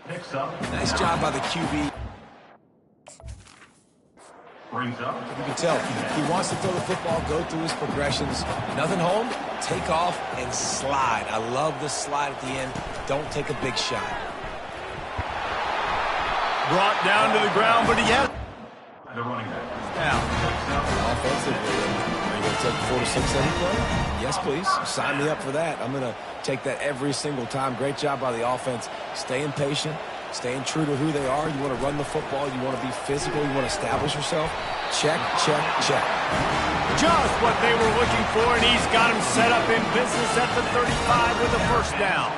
Picks up. Nice job by the QB. Brings up. You can tell he wants to throw the football, go through his progressions. Nothing home, take off, and slide. I love the slide at the end. Don't take a big shot. Brought down to the ground, but he had The running back. down. Offensively, are you going to take 4 to 6 every play? Yes, please. Sign me up for that. I'm going to take that every single time. Great job by the offense. Staying patient, staying true to who they are. You want to run the football. You want to be physical. You want to establish yourself. Check, check, check. Just what they were looking for, and he's got him set up in business at the 35 with a first down.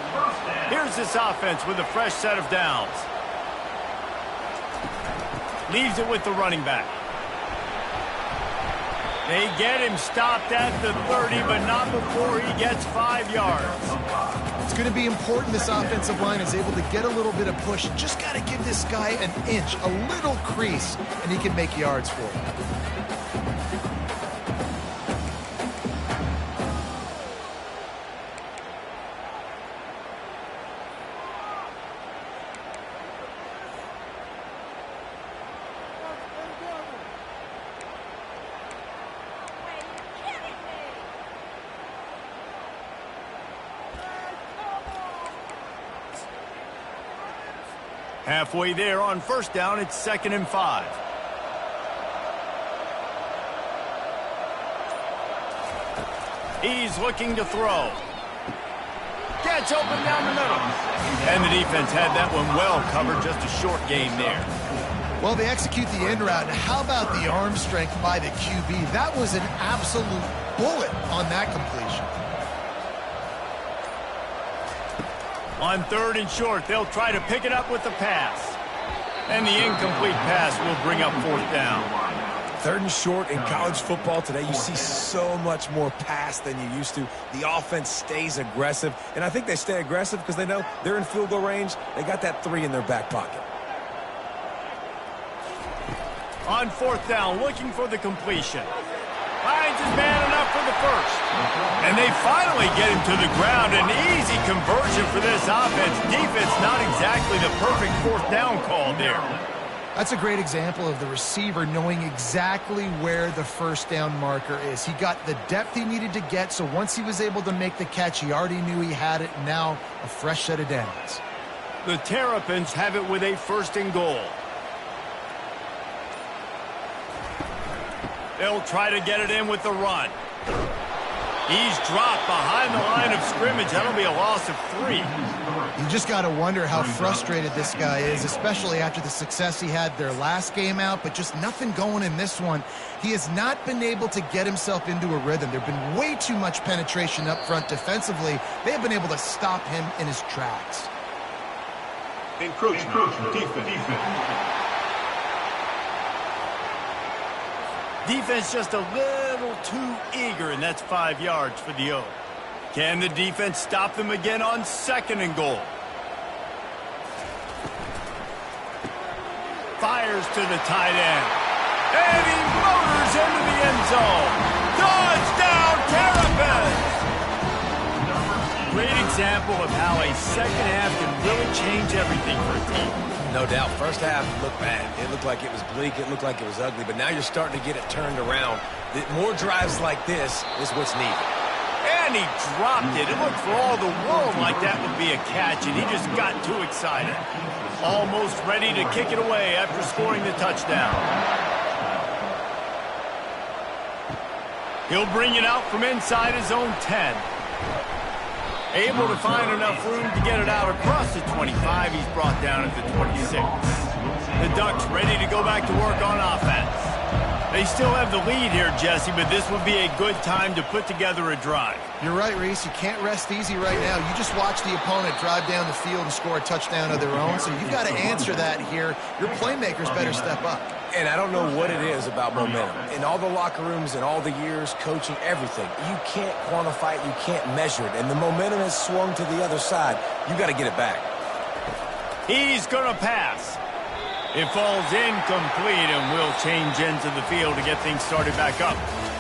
Here's this offense with a fresh set of downs. Leaves it with the running back. They get him stopped at the 30, but not before he gets 5 yards. It's going to be important this offensive line is able to get a little bit of push. Just got to give this guy an inch, a little crease, and he can make yards for it. Halfway there on first down, it's 2nd and 5. He's looking to throw. Gets open down the middle. And the defense had that one well covered, just a short game there. Well, they execute the end route. How about the arm strength by the QB? That was an absolute bullet on that completion. On 3rd and short, they'll try to pick it up with the pass. And the incomplete pass will bring up 4th down. 3rd and short in college football today, you see so much more pass than you used to. The offense stays aggressive, and I think they stay aggressive because they know they're in field goal range. They got that 3 in their back pocket. On 4th down, looking for the completion. Finds his man enough for the first. And they finally get him to the ground. An easy conversion for this offense. Defense not exactly the perfect 4th down call there. That's a great example of the receiver knowing exactly where the first down marker is. He got the depth he needed to get, so once he was able to make the catch, he already knew he had it. Now a fresh set of downs. The Terrapins have it with a 1st and goal. They'll try to get it in with the run. He's dropped behind the line of scrimmage. That'll be a loss of 3. You just got to wonder how frustrated this guy is, especially after the success he had their last game out, but just nothing going in this one. He has not been able to get himself into a rhythm. There have been way too much penetration up front defensively. They have been able to stop him in his tracks. Encroachment. Defense. Defense just a little too eager, and that's 5 yards for the O. Can the defense stop them again on 2nd and goal? Fires to the tight end. And he motors into the end zone. Touchdown, Terrapins! Great example of how a second half can really change everything for a team. No doubt. First half looked bad. It looked like it was bleak. It looked like it was ugly. But now you're starting to get it turned around. More drives like this is what's needed. And he dropped it. It looked for all the world like that would be a catch, and he just got too excited. Almost ready to kick it away after scoring the touchdown. He'll bring it out from inside his own 10. Able to find enough room to get it out across the 25. He's brought down at the 26. The Ducks ready to go back to work on offense. They still have the lead here, Jesse, but this would be a good time to put together a drive. You're right, Reese. You can't rest easy right now. You just watch the opponent drive down the field and score a touchdown of their own, so you've got to answer that here. Your playmakers better step up. And I don't know what it is about momentum. In all the locker rooms and all the years, coaching, everything, you can't quantify it, you can't measure it. And the momentum has swung to the other side. You got to get it back. He's going to pass. It falls incomplete, and will change ends of the field to get things started back up.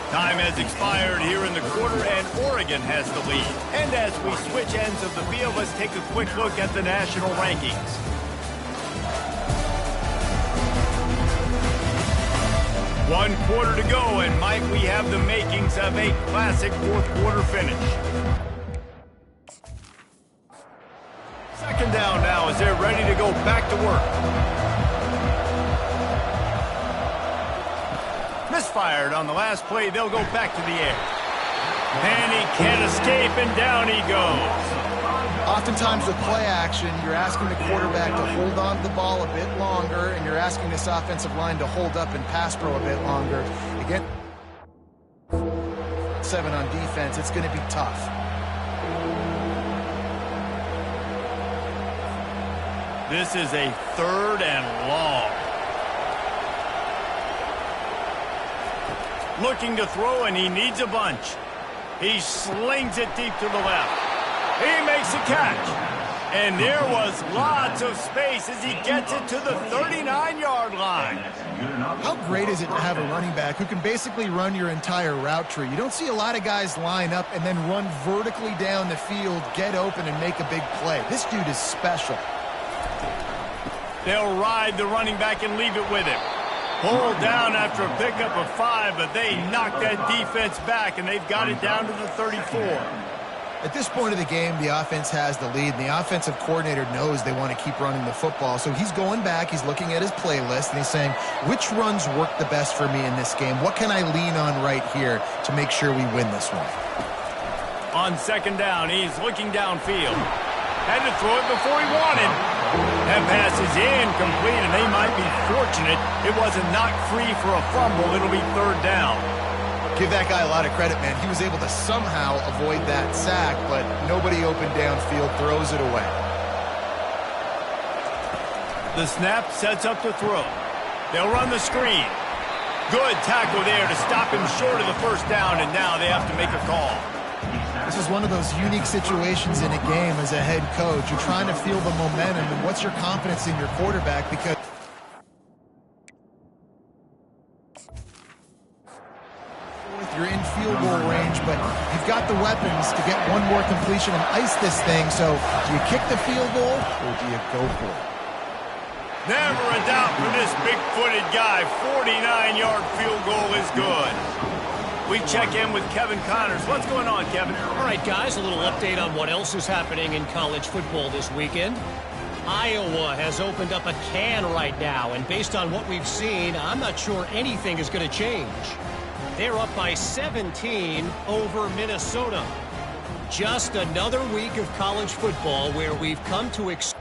Time has expired here in the quarter, and Oregon has the lead. And as we switch ends of the field, let's take a quick look at the national rankings. One quarter to go, and might we have the makings of a classic fourth quarter finish. Second down now as they're ready to go back to work. Misfired on the last play. They'll go back to the air. And he can't escape, and down he goes. Oftentimes with play action, you're asking the quarterback to hold on to the ball a bit longer, and you're asking this offensive line to hold up and pass pro a bit longer. Again, 7 on defense, it's going to be tough. This is a 3rd and long. Looking to throw, and he needs a bunch. He slings it deep to the left. He makes a catch. And there was lots of space as he gets it to the 39-yard line. How great is it to have a running back who can basically run your entire route tree? You don't see a lot of guys line up and then run vertically down the field, get open, and make a big play. This dude is special. They'll ride the running back and leave it with him. Pulled down after a pickup of 5, but they knocked that defense back, and they've got it down to the 34. At this point of the game, the offense has the lead, and the offensive coordinator knows they want to keep running the football. So he's going back, he's looking at his playlist, and he's saying, which runs work the best for me in this game? What can I lean on right here to make sure we win this one? On second down, he's looking downfield. Had to throw it before he wanted. That pass is incomplete, and they might be fortunate it wasn't knocked free for a fumble. It'll be 3rd down. Give that guy a lot of credit, man. He was able to somehow avoid that sack, but nobody open downfield, throws it away. The snap sets up the throw. They'll run the screen. Good tackle there to stop him short of the first down, and now they have to make a call. This is one of those unique situations in a game as a head coach. You're trying to feel the momentum, and what's your confidence in your quarterback? Because you're in field goal range, but you've got the weapons to get one more completion and ice this thing. So do you kick the field goal or do you go for it? Never a doubt for this big-footed guy. 49-yard field goal is good. We check in with Kevin Connors. What's going on, Kevin? All right, guys, a little update on what else is happening in college football this weekend. Iowa has opened up a can right now, and based on what we've seen, I'm not sure anything is going to change. They're up by 17 over Minnesota. Just another week of college football where we've come to expect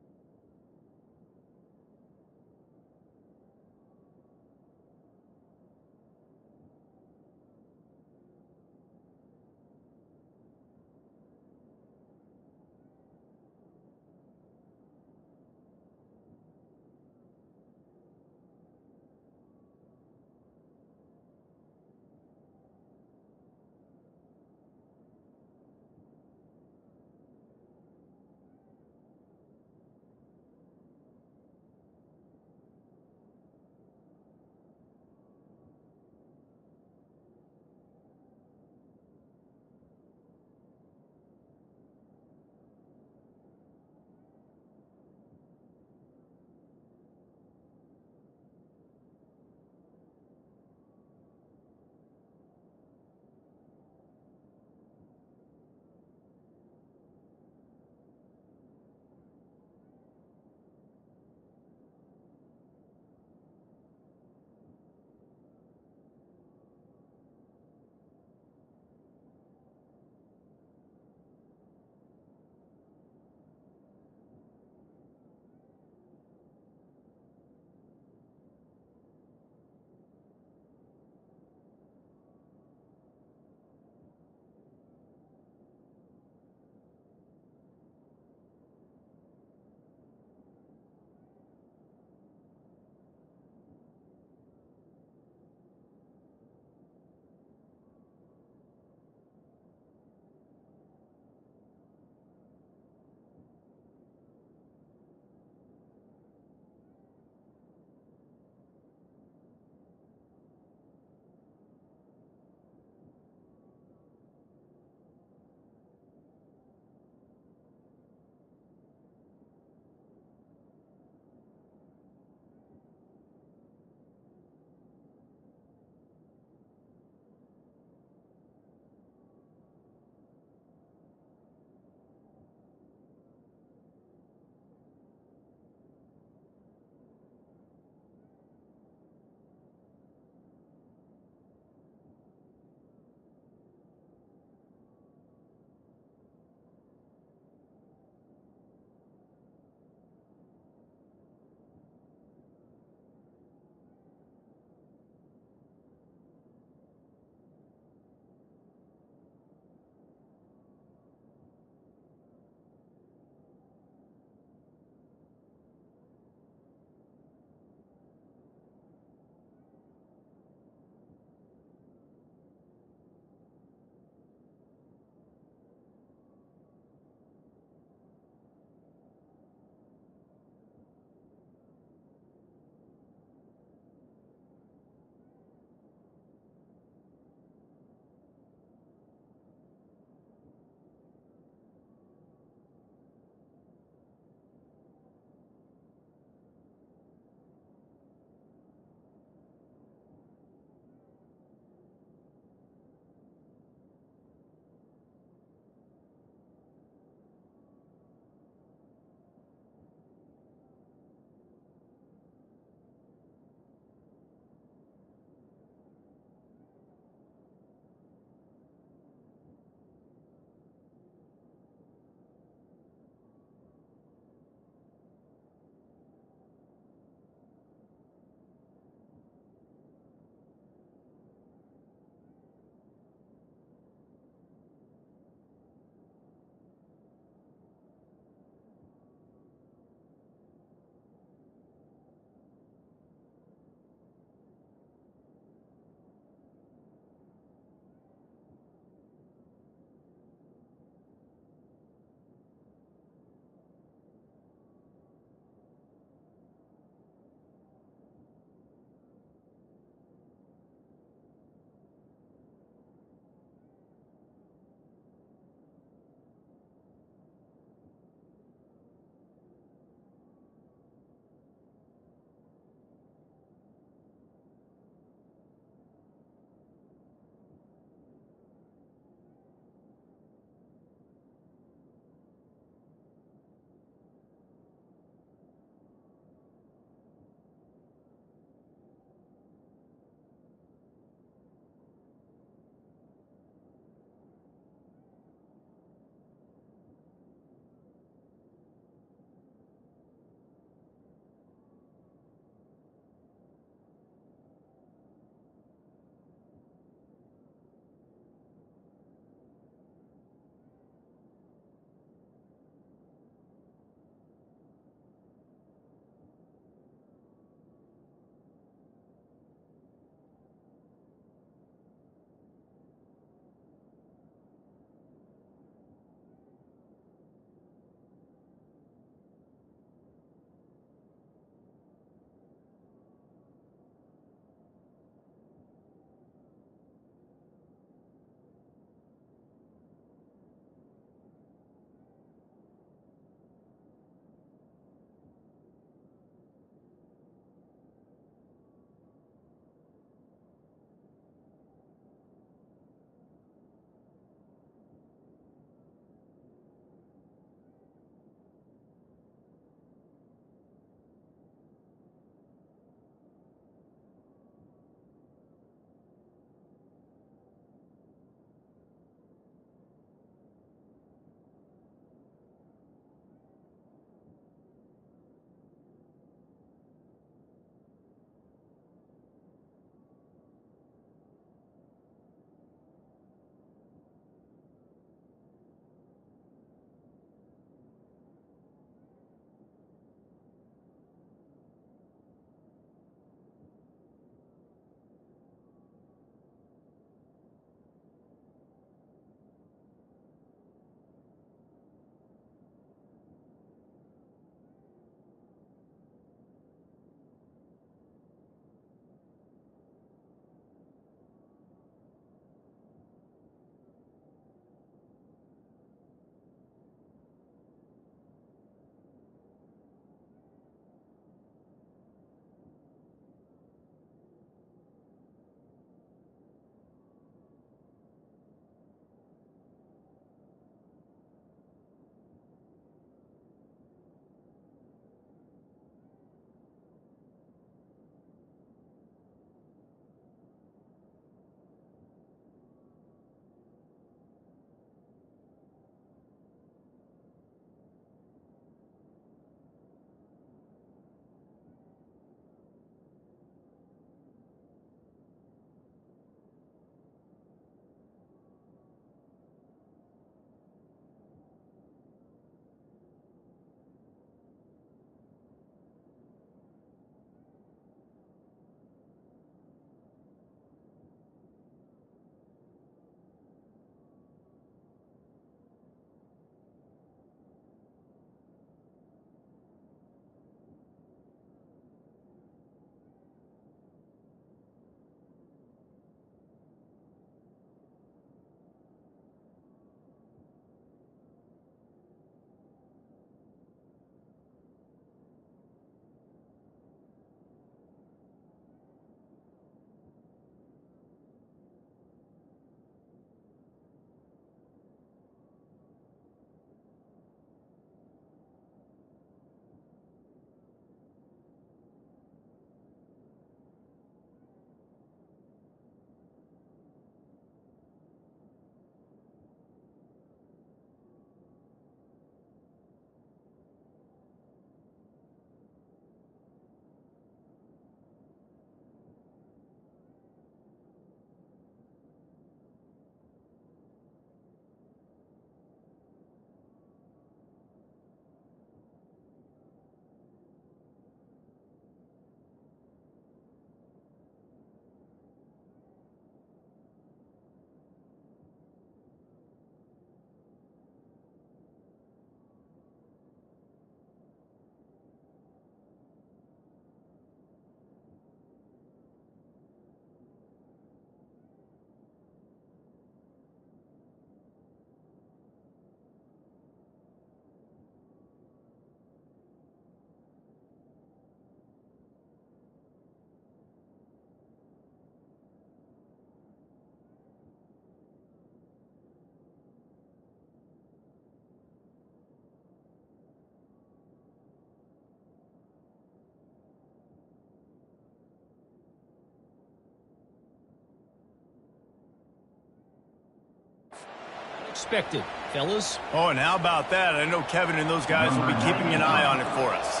expected, fellas. Oh, and how about that? I know Kevin and those guys will be keeping an eye on it for us.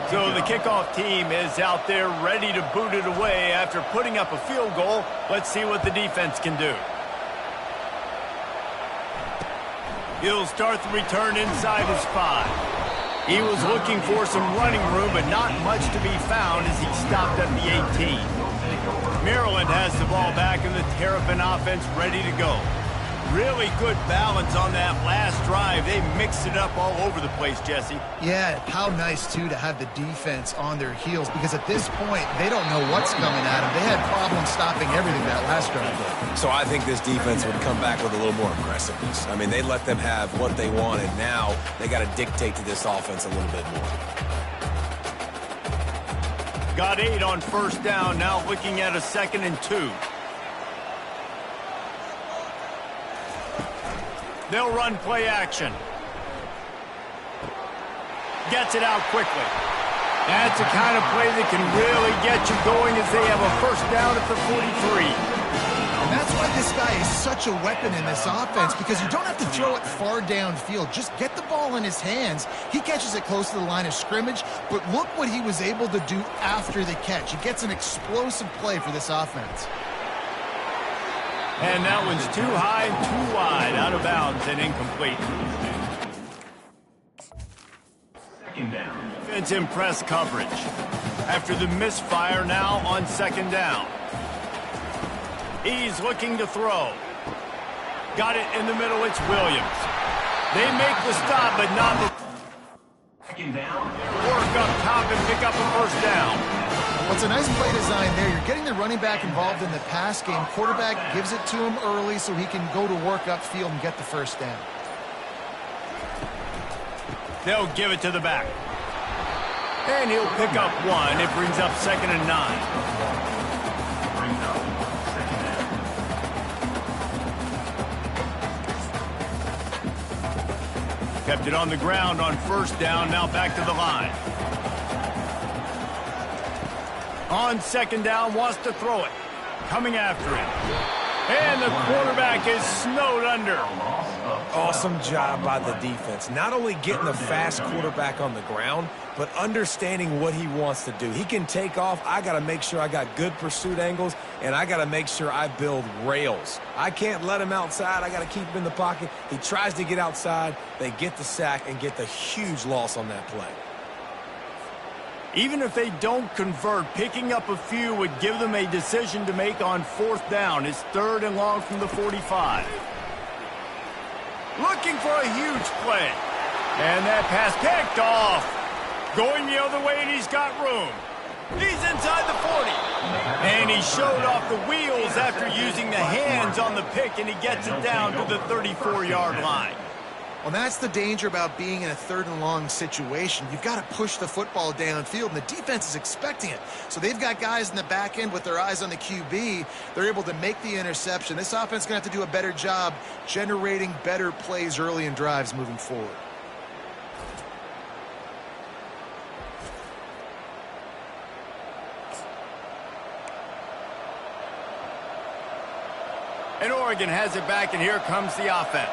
So the kickoff team is out there ready to boot it away after putting up a field goal. Let's see what the defense can do. He'll start the return inside his 5. He was looking for some running room, but not much to be found as he stopped at the 18. Maryland has the ball back and the Terrapin offense ready to go. Really good balance on that last drive. They mixed it up all over the place, Jesse. Yeah, how nice, too, to have the defense on their heels, because at this point, they don't know what's coming at them. They had problems stopping everything that last drive. So I think this defense would come back with a little more aggressiveness. I mean, they let them have what they wanted. Now they got to dictate to this offense a little bit more. Got 8 on first down, now looking at a 2nd and 2. They'll run play action. Gets it out quickly. That's the kind of play that can really get you going as they have a first down at the 43. And that's why this guy is such a weapon in this offense, because you don't have to throw it far downfield. Just get the ball in his hands. He catches it close to the line of scrimmage, but look what he was able to do after the catch. He gets an explosive play for this offense. And that one's too high and too wide, out of bounds and incomplete. Second down. It's in press coverage. After the misfire, now on 2nd down. He's looking to throw. Got it in the middle, it's Williams. They make the stop, but not the... Second down. Work up top and pick up a first down. Well, it's a nice play design there. You're getting the running back involved in the pass game. Quarterback gives it to him early so he can go to work upfield and get the first down. They'll give it to the back. And he'll pick up 1. It brings up 2nd and 9. Brings up second down. Kept it on the ground on first down, now back to the line. On 2nd down, wants to throw it. Coming after him. And the quarterback is snowed under. Awesome job by the defense. Not only getting the fast quarterback on the ground, but understanding what he wants to do. He can take off. I got to make sure I got good pursuit angles, and I got to make sure I build rails. I can't let him outside. I got to keep him in the pocket. He tries to get outside. They get the sack and get the huge loss on that play. Even if they don't convert, picking up a few would give them a decision to make on 4th down. It's 3rd and long from the 45. Looking for a huge play. And that pass picked off. Going the other way, and he's got room. He's inside the 40. And he showed off the wheels after using the hands on the pick, and he gets it down to the 34-yard line. Well, that's the danger about being in a 3rd and long situation. You've got to push the football downfield, and the defense is expecting it. So they've got guys in the back end with their eyes on the QB. They're able to make the interception. This offense is going to have to do a better job generating better plays early in drives moving forward. And Oregon has it back, and here comes the offense.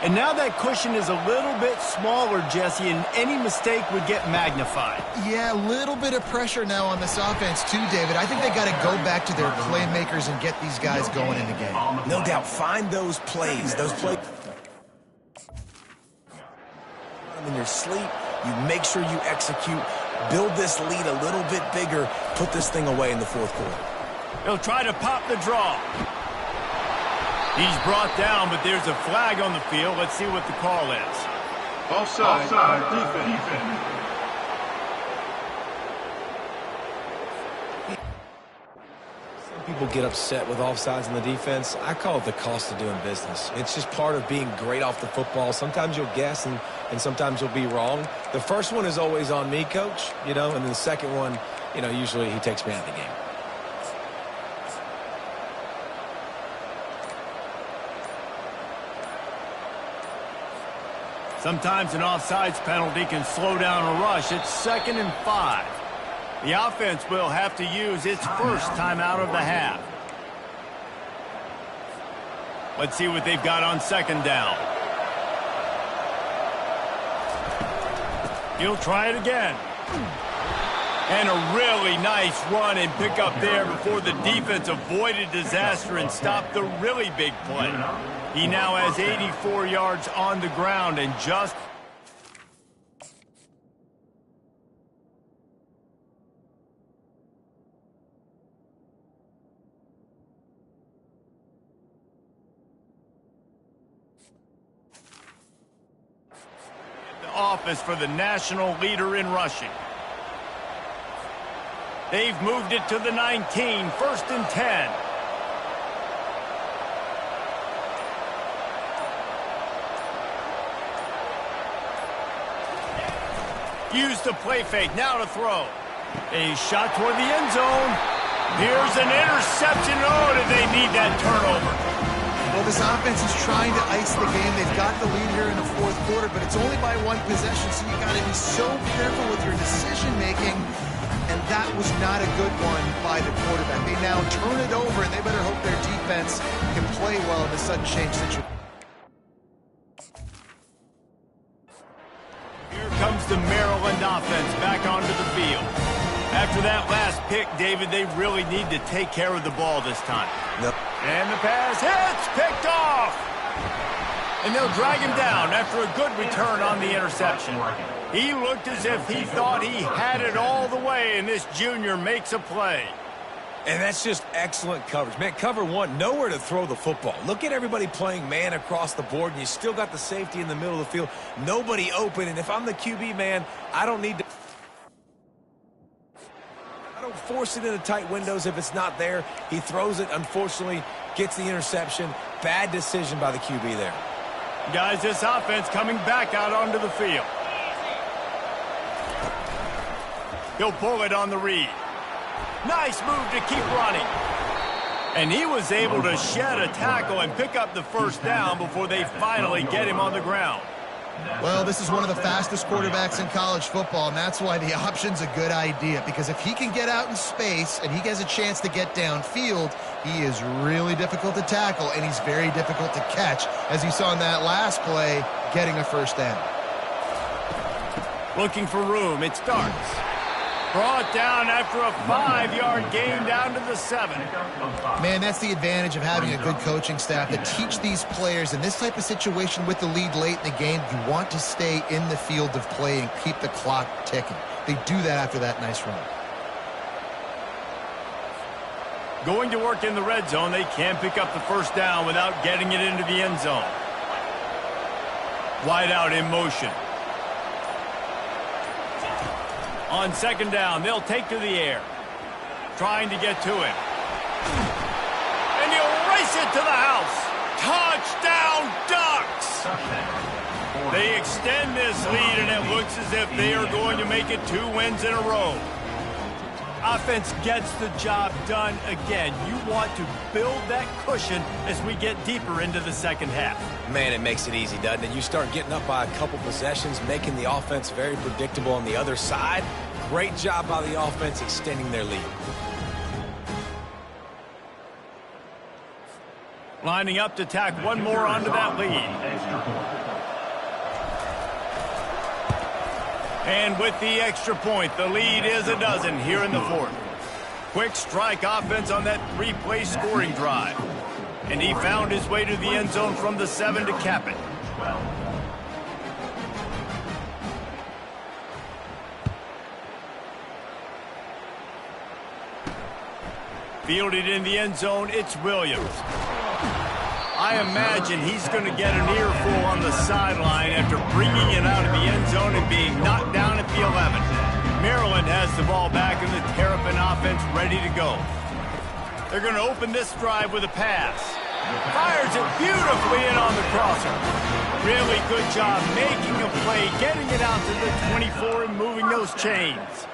And now that cushion is a little bit smaller, Jesse, and any mistake would get magnified. Yeah, a little bit of pressure now on this offense too, David. I think they got to go back to their playmakers and get these guys going in the game. No doubt. Find those plays. Those plays. In your sleep, you make sure you execute. Build this lead a little bit bigger. Put this thing away in the 4th quarter. He'll try to pop the draw. He's brought down, but there's a flag on the field. Let's see what the call is. Offside. Defense. Some people get upset with offsides in the defense. I call it the cost of doing business. It's just part of being great off the football. Sometimes you'll guess and sometimes you'll be wrong. The first one is always on me, coach, and then the second one, usually he takes me out of the game. Sometimes an offsides penalty can slow down a rush. It's 2nd and 5. The offense will have to use its first timeout of the half. Let's see what they've got on second down. He'll try it again. And a really nice run and pick up there before the defense avoided disaster and stopped the really big play. He now has 84 yards on the ground and just... office for the national leader in rushing. They've moved it to the 19, first and 10. Used the play fake, now to throw. A shot toward the end zone. Here's an interception. Oh, did they need that turnover? Well, this offense is trying to ice the game. They've got the lead here in the fourth quarter, but it's only by one possession, so you got to be so careful with your decision-making, and that was not a good one by the quarterback. They now turn it over, and they better hope their defense can play well in this sudden change situation. Here comes the Maryland offense back onto the field. After that last pick, David, they really need to take care of the ball this time. Yep. And the pass hits, picked off. And they'll drag him down after a good return on the interception. He looked as if he thought he had it all the way, and this junior makes a play. And that's just excellent coverage. Man, cover one, nowhere to throw the football. Look at everybody playing man across the board, and you still got the safety in the middle of the field. Nobody open, and if I'm the QB, man, I don't need to... don't force it into tight windows if it's not there. He throws it, unfortunately, gets the interception. Bad decision by the QB there. Guys, this offense coming back out onto the field. He'll pull it on the read. Nice move to keep running. And he was able to shed a tackle and pick up the first down before they finally get him on the ground. Well, this is one of the fastest quarterbacks in college football, and that's why the option's a good idea, because if he can get out in space and he has a chance to get downfield, he is really difficult to tackle, and he's very difficult to catch, as you saw in that last play, getting a first down. Looking for room, it starts. Brought down after a 5-yard gain down to the 7. Man, that's the advantage of having a good coaching staff to teach these players in this type of situation with the lead late in the game. You want to stay in the field of play and keep the clock ticking. They do that after that nice run. Going to work in the red zone, they can't pick up the first down without getting it into the end zone. Wide out in motion. On second down, they'll take to the air. Trying to get to him. And he'll race it to the house. Touchdown, Ducks! They extend this lead, and it looks as if they are going to make it 2 wins in a row. Offense gets the job done again. You want to build that cushion as we get deeper into the second half. Man, it makes it easy, doesn't it? You start getting up by a couple possessions, making the offense very predictable on the other side. Great job by the offense extending their lead. Lining up to tack one more onto that lead. And with the extra point, the lead is a dozen here in the fourth. Quick strike offense on that 3-play scoring drive. And he found his way to the end zone from the 7 to cap it. Fielded in the end zone, it's Williams. I imagine he's going to get an earful on the sideline after bringing it out of the end zone and being knocked down at the 11. Maryland has the ball back and the Terrapin offense ready to go. They're going to open this drive with a pass. Fires it beautifully in on the crosser. Really good job making a play, getting it out to the 24 and moving those chains.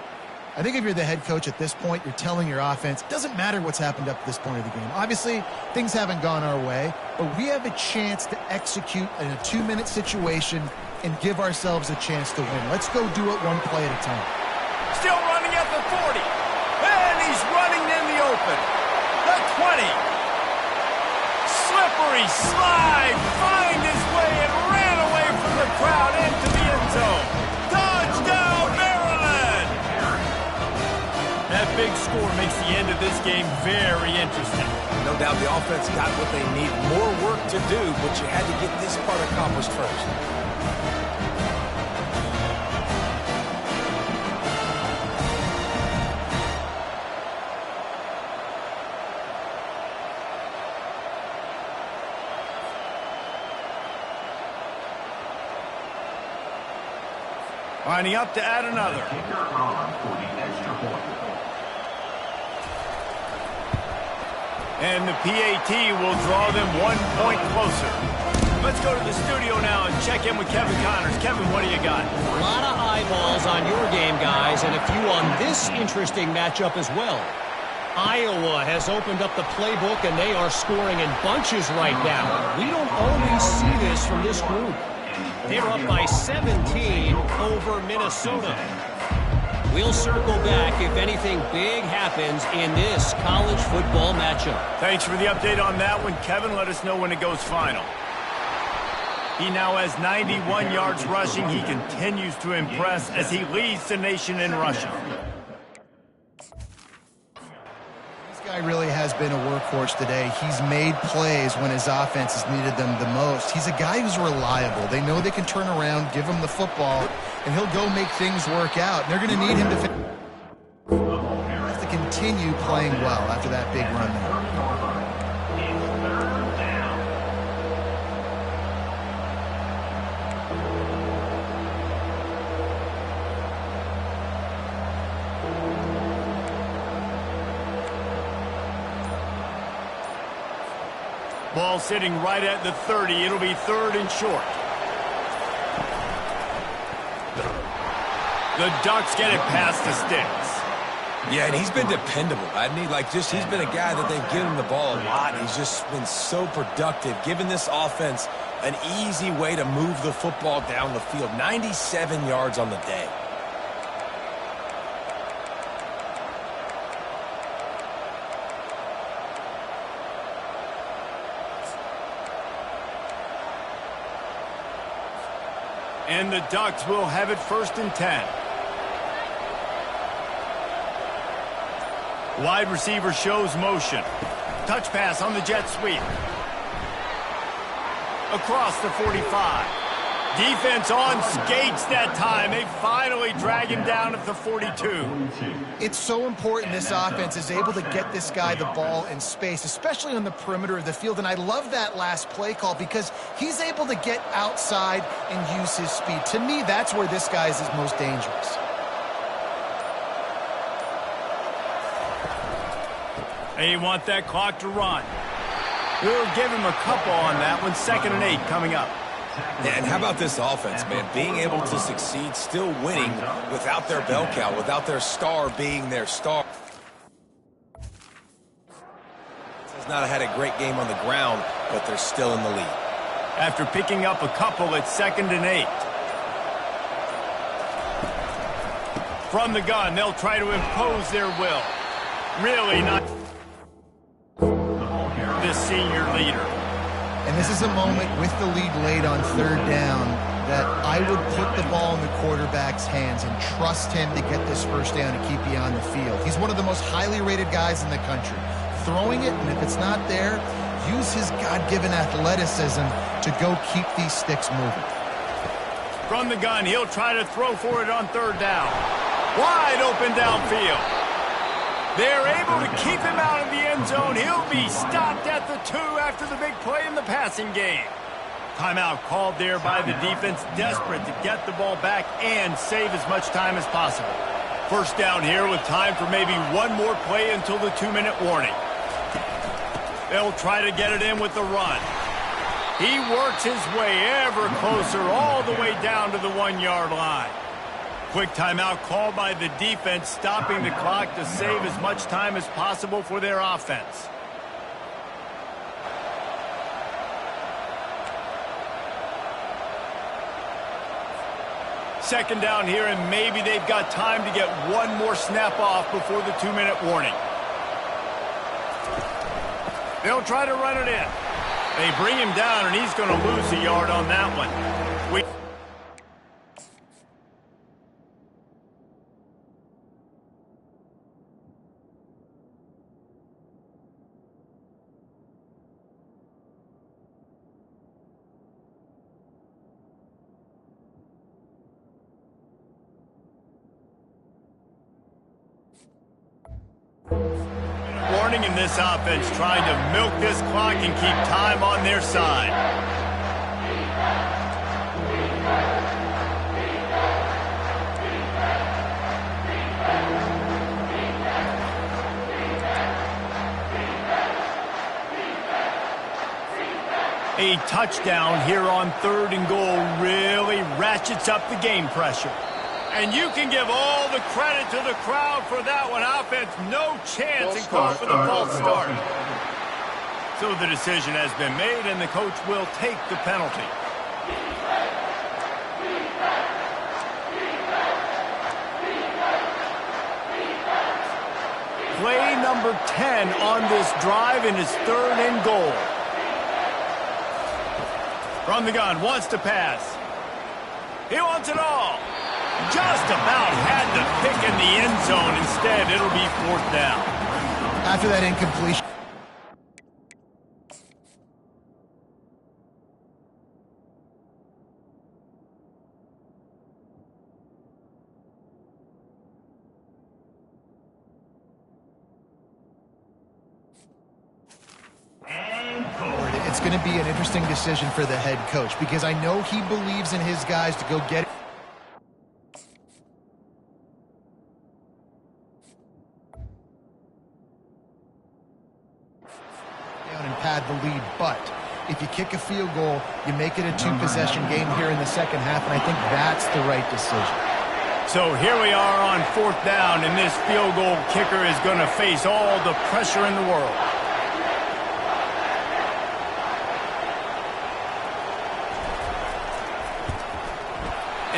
I think if you're the head coach at this point, you're telling your offense, it doesn't matter what's happened up to this point of the game. Obviously, things haven't gone our way, but we have a chance to execute in a 2-minute situation and give ourselves a chance to win. Let's go do it one play at a time. Still running at the 40. And he's running in the open. The 20. slippery slide, find his way and ran away from the crowd into the end zone. Touchdown, Maryland! That big score makes the end of this game very interesting. No doubt the offense got what they need. More work to do, but you had to get this part accomplished first. Lining up to add another. Kicker on for the extra point. And the PAT will draw them 1 point closer. Let's go to the studio now and check in with Kevin Connors. Kevin, what do you got? A lot of eyeballs on your game, guys, and a few on this interesting matchup as well. Iowa has opened up the playbook, and they are scoring in bunches right now. We don't always see this from this group. They're up by 17 over Minnesota. We'll circle back if anything big happens in this college football matchup. Thanks for the update on that one, Kevin. Let us know when it goes final. He now has 91 yards rushing. He continues to impress as he leads the nation in rushing. This guy really has been a workhorse today. He's made plays when his offense has needed them the most. He's a guy who's reliable. They know they can turn around, give him the football, and he'll go make things work out. And they're going to need him to continue playing well after that big run there. Ball sitting right at the 30. It'll be 3rd and short. The Ducks get it past the sticks. Yeah, and he's been dependable. He's been a guy that they've given the ball a lot. He's just been so productive, giving this offense an easy way to move the football down the field. 97 yards on the day. And the Ducks will have it 1st and 10. Wide receiver shows motion. Touch pass on the jet sweep. Across the 45. Defense on skates that time. They finally drag him down at the 42. It's so important this offense is able to get this guy the ball in space, especially on the perimeter of the field. And I love that last play call because he's able to get outside and use his speed. To me, that's where this guy is his most dangerous. They want that clock to run. We'll give him a couple on that one. 2nd and 8 coming up. Yeah, and how about this offense, man? Being able to succeed, still winning without their bell cow, without their star being their star. Has not had a great game on the ground, but they're still in the lead. After picking up a couple, it's 2nd and 8. From the gun, they'll try to impose their will. Really not this senior leader. And this is a moment with the lead late on 3rd down that I would put the ball in the quarterback's hands and trust him to get this 1st down and keep you on the field. He's one of the most highly rated guys in the country. Throwing it, and if it's not there, use his God-given athleticism to go keep these sticks moving. From the gun, he'll try to throw for it on 3rd down. Wide open downfield. They're able to keep him out of the end zone. He'll be stopped at the 2 after the big play in the passing game. Timeout called there by the defense, desperate to get the ball back and save as much time as possible. 1st down here with time for maybe one more play until the 2-minute warning. They'll try to get it in with the run. He works his way ever closer all the way down to the 1-yard line. Quick timeout called by the defense, stopping the clock to save as much time as possible for their offense. Second down here, and maybe they've got time to get one more snap off before the 2-minute warning. They'll try to run it in. They bring him down, and he's going to lose a yard on that one. Warning in this offense, trying to milk this clock and keep time on their side. A touchdown here on 3rd and goal really ratchets up the game pressure. And you can give all the credit to the crowd for that one. Offense, no chance, and call for the false start. So the decision has been made, and the coach will take the penalty. Play number 10 on this drive, and it's 3rd and goal. From the gun, wants to pass. He wants it all. Just about had the pick in the end zone. Instead, it'll be 4th down. After that incompletion. It's going to be an interesting decision for the head coach because I know he believes in his guys to go get it. And pad the lead, but if you kick a field goal, you make it a 2-possession game here in the second half, and I think that's the right decision. So here we are on 4th down, and this field goal kicker is going to face all the pressure in the world.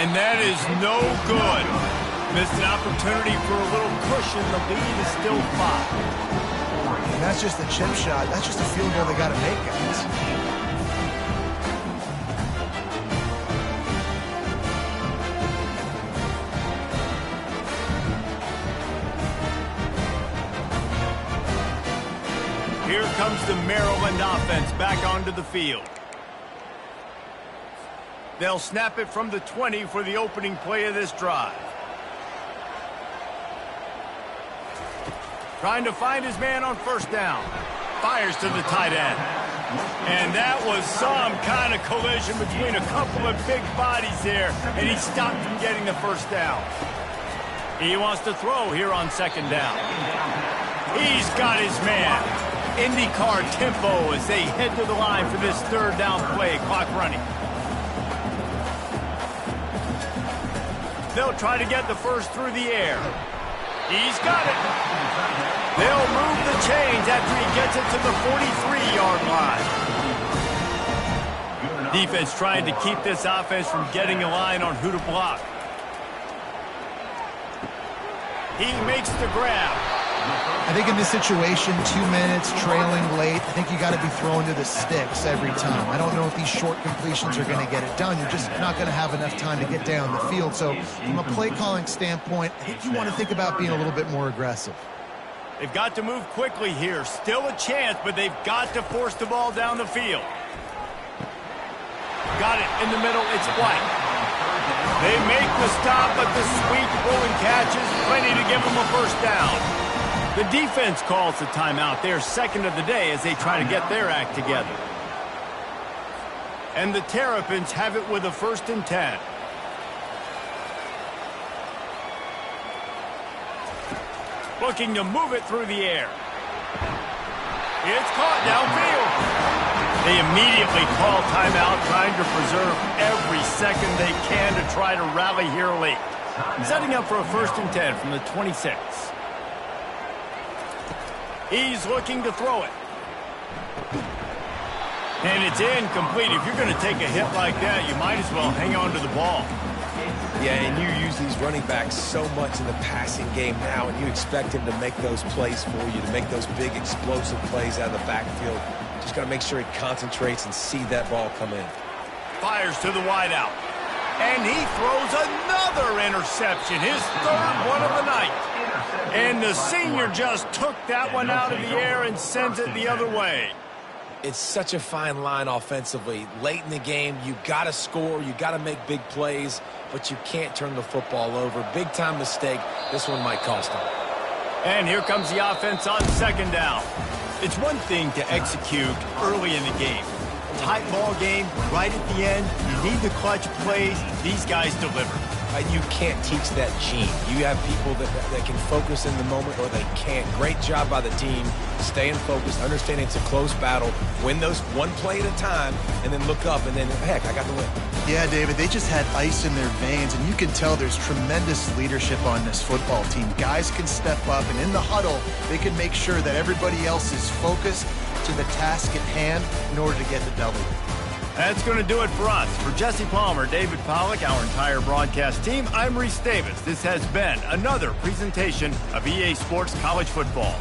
And that is no good. Missed an opportunity for a little cushion. The lead is still 5. And that's just a chip shot. That's just a field goal they got to make, guys. Here comes the Maryland offense back onto the field. They'll snap it from the 20 for the opening play of this drive. Trying to find his man on 1st down. Fires to the tight end. And that was some kind of collision between a couple of big bodies there, and he stopped from getting the 1st down. He wants to throw here on 2nd down. He's got his man. IndyCar tempo as they head to the line for this 3rd down play. Clock running. They'll try to get the 1st through the air. He's got it. They'll move the chains after he gets it to the 43-yard line. Defense trying to keep this offense from getting a line on who to block. He makes the grab. I think in this situation, 2 minutes, trailing late, I think you got to be throwing to the sticks every time. I don't know if these short completions are going to get it done. You're just not going to have enough time to get down the field. So from a play calling standpoint, I think you want to think about being a little bit more aggressive. They've got to move quickly here. Still a chance, but they've got to force the ball down the field. Got it in the middle. It's White. They make the stop, but the sweet pulling catch is plenty to give them a 1st down. The defense calls the timeout. They're 2nd of the day as they try to get their act together. And the Terrapins have it with a 1st and 10. Looking to move it through the air. It's caught downfield. They immediately call timeout, trying to preserve every second they can to try to rally here late. Setting up for a 1st and 10 from the 26. He's looking to throw it. And it's incomplete. If you're going to take a hit like that, you might as well hang on to the ball. Yeah, and you use these running backs so much in the passing game now, and you expect him to make those plays for you, to make those big explosive plays out of the backfield. Just got to make sure he concentrates and see that ball come in. Fires to the wideout. And he throws another interception, his third one of the night. And the senior just took that one out of the air and sends it the other way. It's such a fine line offensively. Late in the game, you got to score, you got to make big plays, but you can't turn the football over. Big-time mistake. This one might cost him. And here comes the offense on second down. It's one thing to execute early in the game. Tight ball game, right at the end. You need the clutch plays. These guys deliver. You can't teach that gene. You have people that can focus in the moment or they can't. Great job by the team, staying focused, understanding it's a close battle, win those one play at a time, and then look up, and then, heck, I got the win. Yeah, David, they just had ice in their veins, and you can tell there's tremendous leadership on this football team. Guys can step up, and in the huddle, they can make sure that everybody else is focused to the task at hand in order to get the W. That's going to do it for us. For Jesse Palmer, David Pollack, our entire broadcast team, I'm Reese Davis. This has been another presentation of EA Sports College Football.